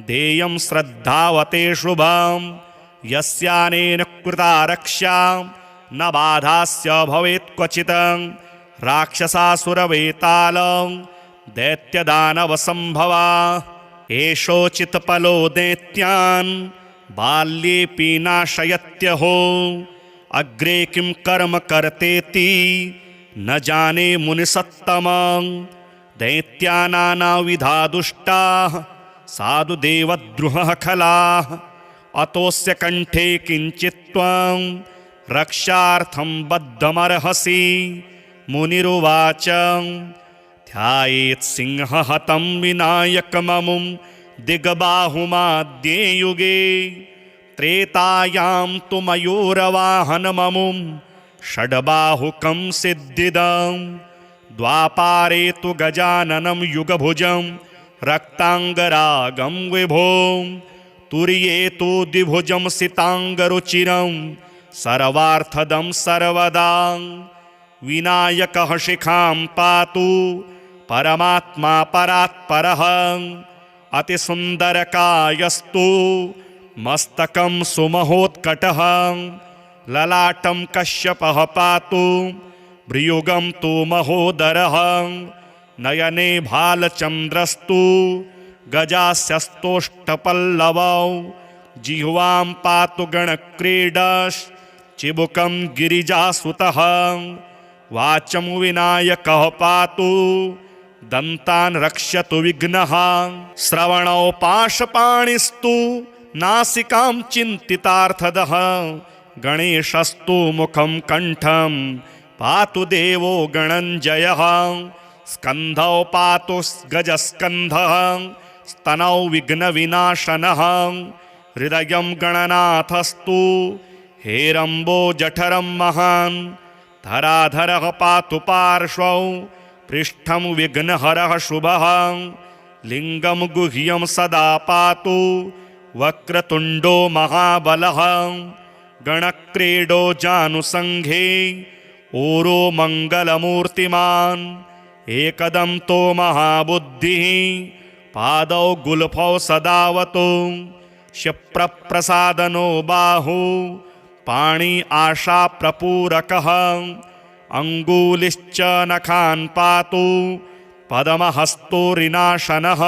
Speaker 1: देयं श्रद्धावते शुभं यस्यानेन कृता रक्षा न बाधास्य भवेत् क्वचित् राक्षसासुरवेतालं दैत्यदानवसम्भवा एषोचित्पलो दैत्यान् बाल्येऽपि नाशयत्यहो अग्रे किं कर्म कर्तेति न जाने मुनिसत्तमं दैत्यानानाविधा दुष्टाः साधुदेवद्रुहः खलाः अतोऽस्य कंठे किंचित् त्वं रक्षार्थं बद्धमर्हसि। मुनिरुवाच ध्यायेत् सिंहहतं विनायकममुं दिग्बाहुमाद्ये युगे। त्रेतायां तु मयूरवाहनममुं षड्बाहुकं सिद्धिदं। द्वापारे तु गजाननं युगभुजं रक्तांगरागं विभो। तुर्ये तु द्विभुजं सितांगरुचिरं सर्वार्थदं सर्वदा। विनायकः शिखां पातु परमात्मा परात्परः। अतिसुन्दरकायस्तु मस्तकं सुमहोत्कटः। ललाटं कश्यपः पातु भ्रियुगं तु महोदरः। नयने भालचन्द्रस्तु गजास्यस्तोष्टपल्लवौ। जिह्वां पातु गणक्रीडश्चिबुकं गिरिजासुतः। वाचं विनायकः पातु दन्तान् रक्षतु विघ्नः। श्रवणौ पाशपाणिस्तु नासिकां चिन्तितार्थदः। गणेशस्तु मुखं कण्ठं पातु देवो गणञ्जयः। स्कन्धौ पातु गजस्कन्धः स्तनौ विघ्नविनाशनः। हृदयं गणनाथस्तु हेरम्बो जठरं महान्। धराधरः पातु पार्श्वौ पृष्ठं विघ्नहरः शुभः। लिङ्गं गुह्यं सदा पातु वक्रतुण्डो महाबलः। गणक्रीडो जानुसङ्घे ऊरो मङ्गलमूर्तिमान्। एकदन्तो महाबुद्धिः पादौ गुल्फौ सदावतु। क्षिप्रप्रसादनो बाहु पाणि आशाप्रपूरकः। अङ्गुलिश्च नखान् पातु पद्महस्तोरिनाशनः।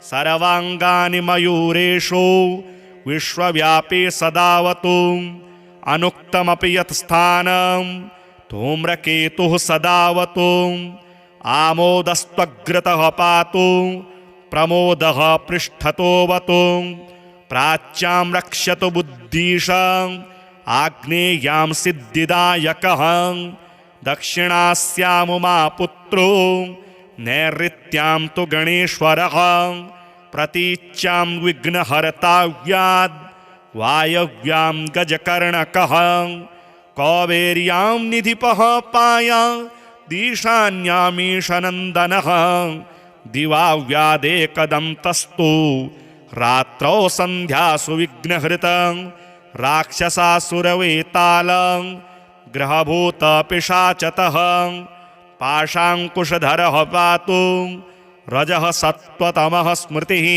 Speaker 1: सर्वाङ्गानि मयूरेषु विश्वव्यापी सदावतु। अनुक्तमपि यत् स्थानं धूम्रकेतुः सदावतु। आमोदस्त्वग्रतः पातु प्रमोदः पृष्ठतोऽवतु। प्राच्यां रक्षतु बुद्धीशं आग्नेयां सिद्धिदायकः। दक्षिणास्यामुमापुत्रो नैऋत्यां तु गणेश्वरः। प्रतीच्यां विघ्नहर्ताव्याद् वायव्यां गजकर्णकः। कौबेर्यां निधिपः पाया दीशान्यामीशनन्दनः। दिवाव्यादेकदन्तस्तु रात्रौ सन्ध्यासु विघ्नहृतं। राक्षसासुरवेतालं ग्रहभूतपिशाचतः। पाशाङ्कुशधरः पातु रजः सत्त्वतमः स्मृतिः।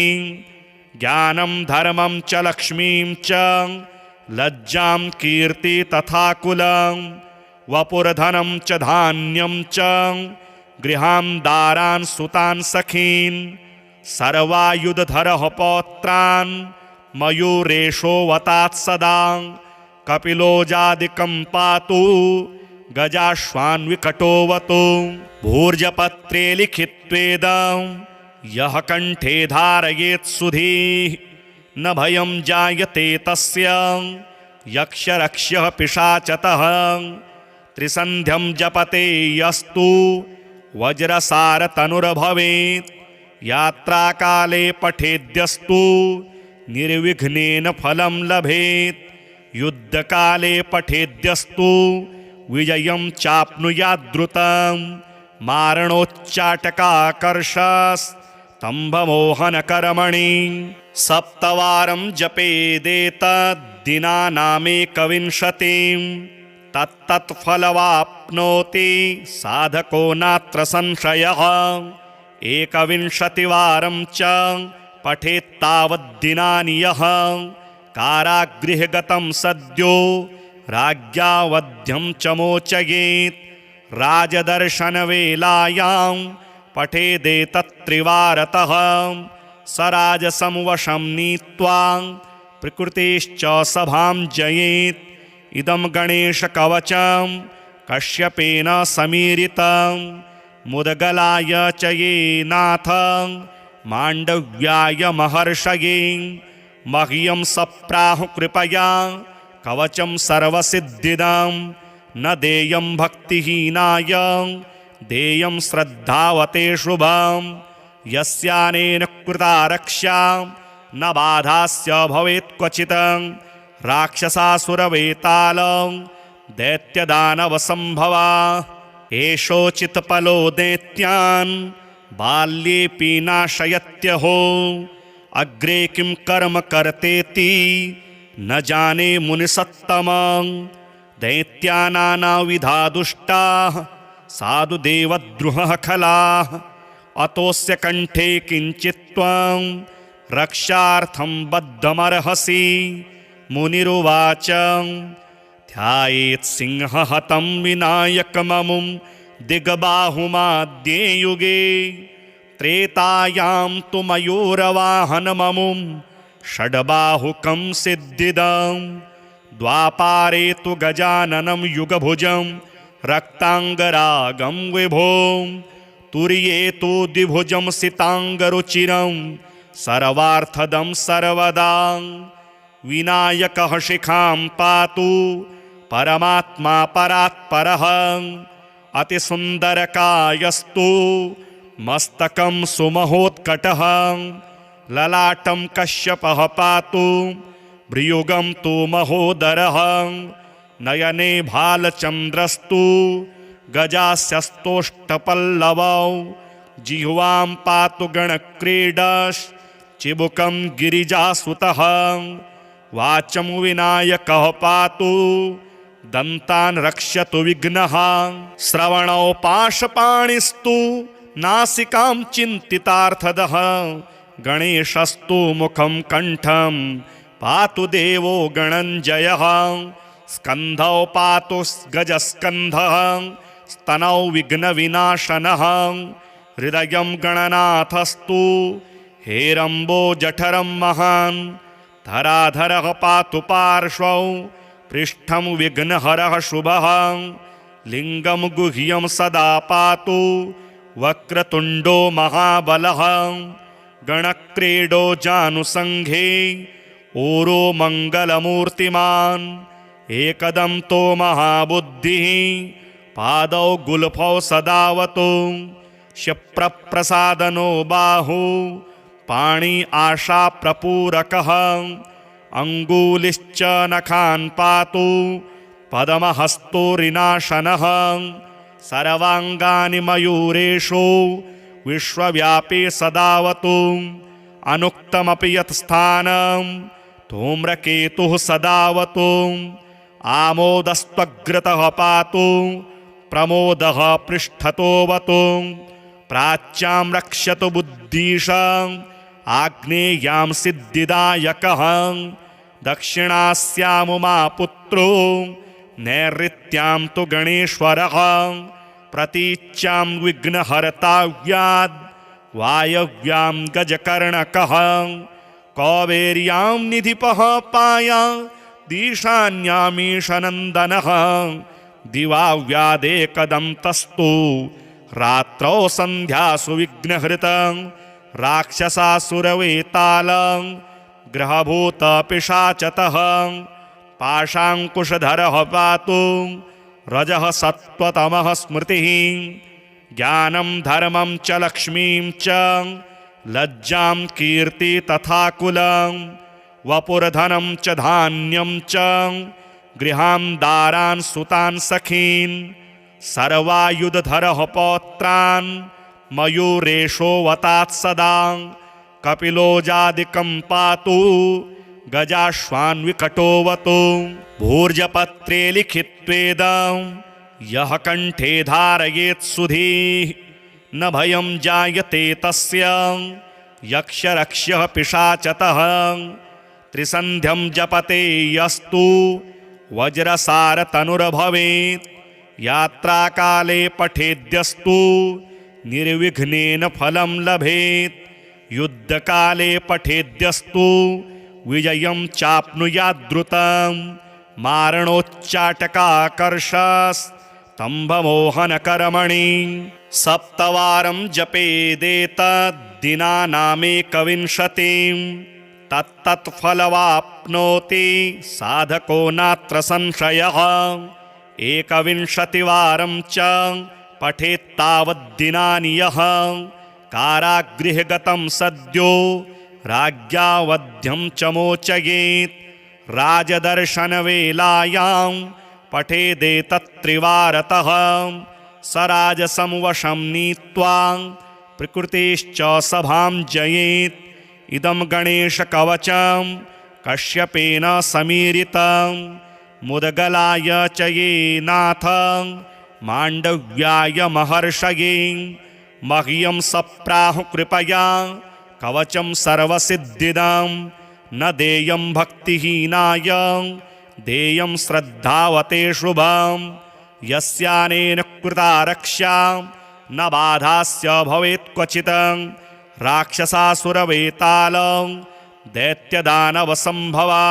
Speaker 1: ज्ञानं धर्मं च लक्ष्मीं च लज्जां कीर्ति तथा कुलं। वपुर्धनं च धान्यं च गृहान् दारान् सुतान् सखीन्। सर्वायुधधरः पौत्रान् मयूरेशो वतात् सदा। कपिलोजादिकं पातु गजाश्वान्विकटोऽवतु। भूर्जपत्रे लिखित्वेदं यः कण्ठे धारयेत् सुधीः। न भयं जायते तस्य यक्षरक्ष्यः पिशाचतः। त्रिसन्ध्यं जपते यस्तु वज्रसारतनुर्भवेत्। यात्राकाले पठेद्यस्तु निर्विघ्नेन फलं लभेत्। युद्धकाले पठेद्यस्तु विजयं चाप्नुयाद्रुतं। मारणोच्चाटकाकर्षस्तम्भमोहनकर्मणि। सप्तवारं जपेदेतद्दिनानामेकविंशतिं। तत्तत्फलवाप्नोति साधको नात्र संशयः। एकविंशतिवारं च पठेत्तावद्दिनानि यः। कारागृहगतं सद्यो राज्ञावध्यं च मोचयेत्। राजदर्शनवेलायां पठेदेतत्त्रिवारतः। स राजसं वशं नीत्वा प्रकृतेश्च सभां जयेत्। इदं गणेशकवचं कश्यपेन समीरितं। मुदगलाय च ये नाथ माण्डव्याय महर्षये। मह्यं सप्राहु कृपया कवचं सर्वसिद्धिदं न देयं भक्तिहीनाय देयं श्रद्धावते शुभं यस्यानेन कृता रक्षा न बाधास्य भवेत् क्वचित् राक्षसासुरवेतालं दैत्यदानवसम्भवा एषोचित्पलो दैत्यान् बाल्येऽपि नाशयत्यहो अग्रे किं कर्म कर्तेति न जाने मुनिसत्तमं दैत्यानानाविधा दुष्टाः साधु देवद्रुहः खलाः अतोऽस्य कंठे किञ्चित् त्वं रक्षार्थं बद्धमर्हसि मुनिरुवाच ध्यायेत् सिंहहतं विनायकममुं दिग्बाहुमाद्ये युगे त्रेतायां तु मयूरवाहनममुं षड्बाहुकं सिद्धिदं द्वापारे तु गजाननं युगभुजं रक्ताङ्गरागं विभों तुर्ये तु द्विभुजं सिताङ्गरुचिरं सर्वार्थदं सर्वदा विनायकः शिखां पातु परमात्मा परात्परः अतिसुन्दरकायस्तु मस्तकं सुमहोत्कटः ललाटं कश्यपः पातु भ्रियुगं तु महोदरः नयने भालचन्द्रस्तु गजास्यस्तोष्टपल्लवौ जिह्वां पातु गणक्रीडश् चिबुकं गिरिजासुतः वाचं विनायकः पातु दन्तान् रक्ष्यतु विघ्नः श्रवणौ पाशपाणिस्तु नासिकां चिन्तितार्थदः गणेशस्तु मुखं कण्ठं पातु देवो गणञ्जयः स्कन्धौ पातु गजस्कन्धः स्तनौ विघ्नविनाशनः हृदयं गणनाथस्तु हेरम्बो जठरं महान् धराधरः पातु पार्श्वौ पृष्ठं विघ्नहरः शुभः लिङ्गं गुह्यं सदा पातु वक्रतुण्डो महाबलः गणक्रीडो जानुसङ्घे ऊरो मङ्गलमूर्तिमान् एकदन्तो महाबुद्धिः पादौ गुल्फौ सदावतु क्षिप्रप्रसादनो बाहु पाणि आशाप्रपूरकः अङ्गुलिश्च नखान् पातु पद्महस्तोरिनाशनः सर्वाङ्गानि मयूरेषु विश्वव्यापी सदावतु अनुक्तमपि यत् स्थानं धूम्रकेतुः सदावतु आमोदस्त्वग्रतः पातु प्रमोदः पृष्ठतोऽवतु प्राच्यां रक्ष्यतु बुद्धीशां आग्नेयां सिद्धिदायकः दक्षिणास्यामुमा पुत्रो नैऋत्यां तु गणेश्वरः प्रतीच्यां विघ्नहर्ताव्याद् वायव्यां गजकर्णकः कौबेर्यां निधिपः पाया दीशान्यामीशनन्दनः दिवाव्यादेकदन्तस्तु रात्रौ सन्ध्यासु विघ्नहृतं राक्षसासुरवेतालं ग्रहभूतपिशाचतः पाशाङ्कुशधरः पातु रजः सत्त्वतमः स्मृतिः ज्ञानं धर्मं च लक्ष्मीं च लज्जां कीर्ति तथा कुलं वपुर्धनं च धान्यं च गृहान् दारान् सुतान् सखीन् सर्वायुधधरः पौत्रान् मयूरेशो वतात् सदा कपिलोजादिकं पातु गजाश्वान्विकटोऽवतु भूर्जपत्रे लिखित्वेदं यः कण्ठे धारयेत् सुधीः न भयं जायते तस्य यक्षरक्ष्यः पिशाचतः त्रिसन्ध्यं जपते यस्तु वज्रसारतनुर्भवेत् यात्राकाले पठेद्यस्तु निर्विघ्नेन फलं लभेत् युद्धकाले पठेद्यस्तु विजयं चाप्नुयाद्रुतं मारणोच्चाटकाकर्षस्तम्भमोहनकर्मणि सप्तवारं जपेदेतद्दिनानामेकविंशतिं तत्तत्फलवाप्नोति साधको नात्र संशयः। 21वारं च पठेत्तावद्दिनानि यः कारागृहगतं सद्यो राज्ञावध्यं च मोचयेत्। राजदर्शनवेलायां पठेदेतत्त्रिवारतः स राजसं वशं नीत्वा प्रकृतिश्च सभां जयेत्। इदं गणेशकवचं कश्यपेन समीरितं मुदगलाय च ये नाथ माण्डव्याय महर्षये। मह्यं सप्राहु कृपया कवचं सर्वसिद्धिदं न देयं भक्तिहीनाय देयं श्रद्धावते शुभं। यस्यानेन कृता रक्षा न बाधास्य भवेत् क्वचित्। राक्षसासुरवेतालं दैत्यदानवसम्भवा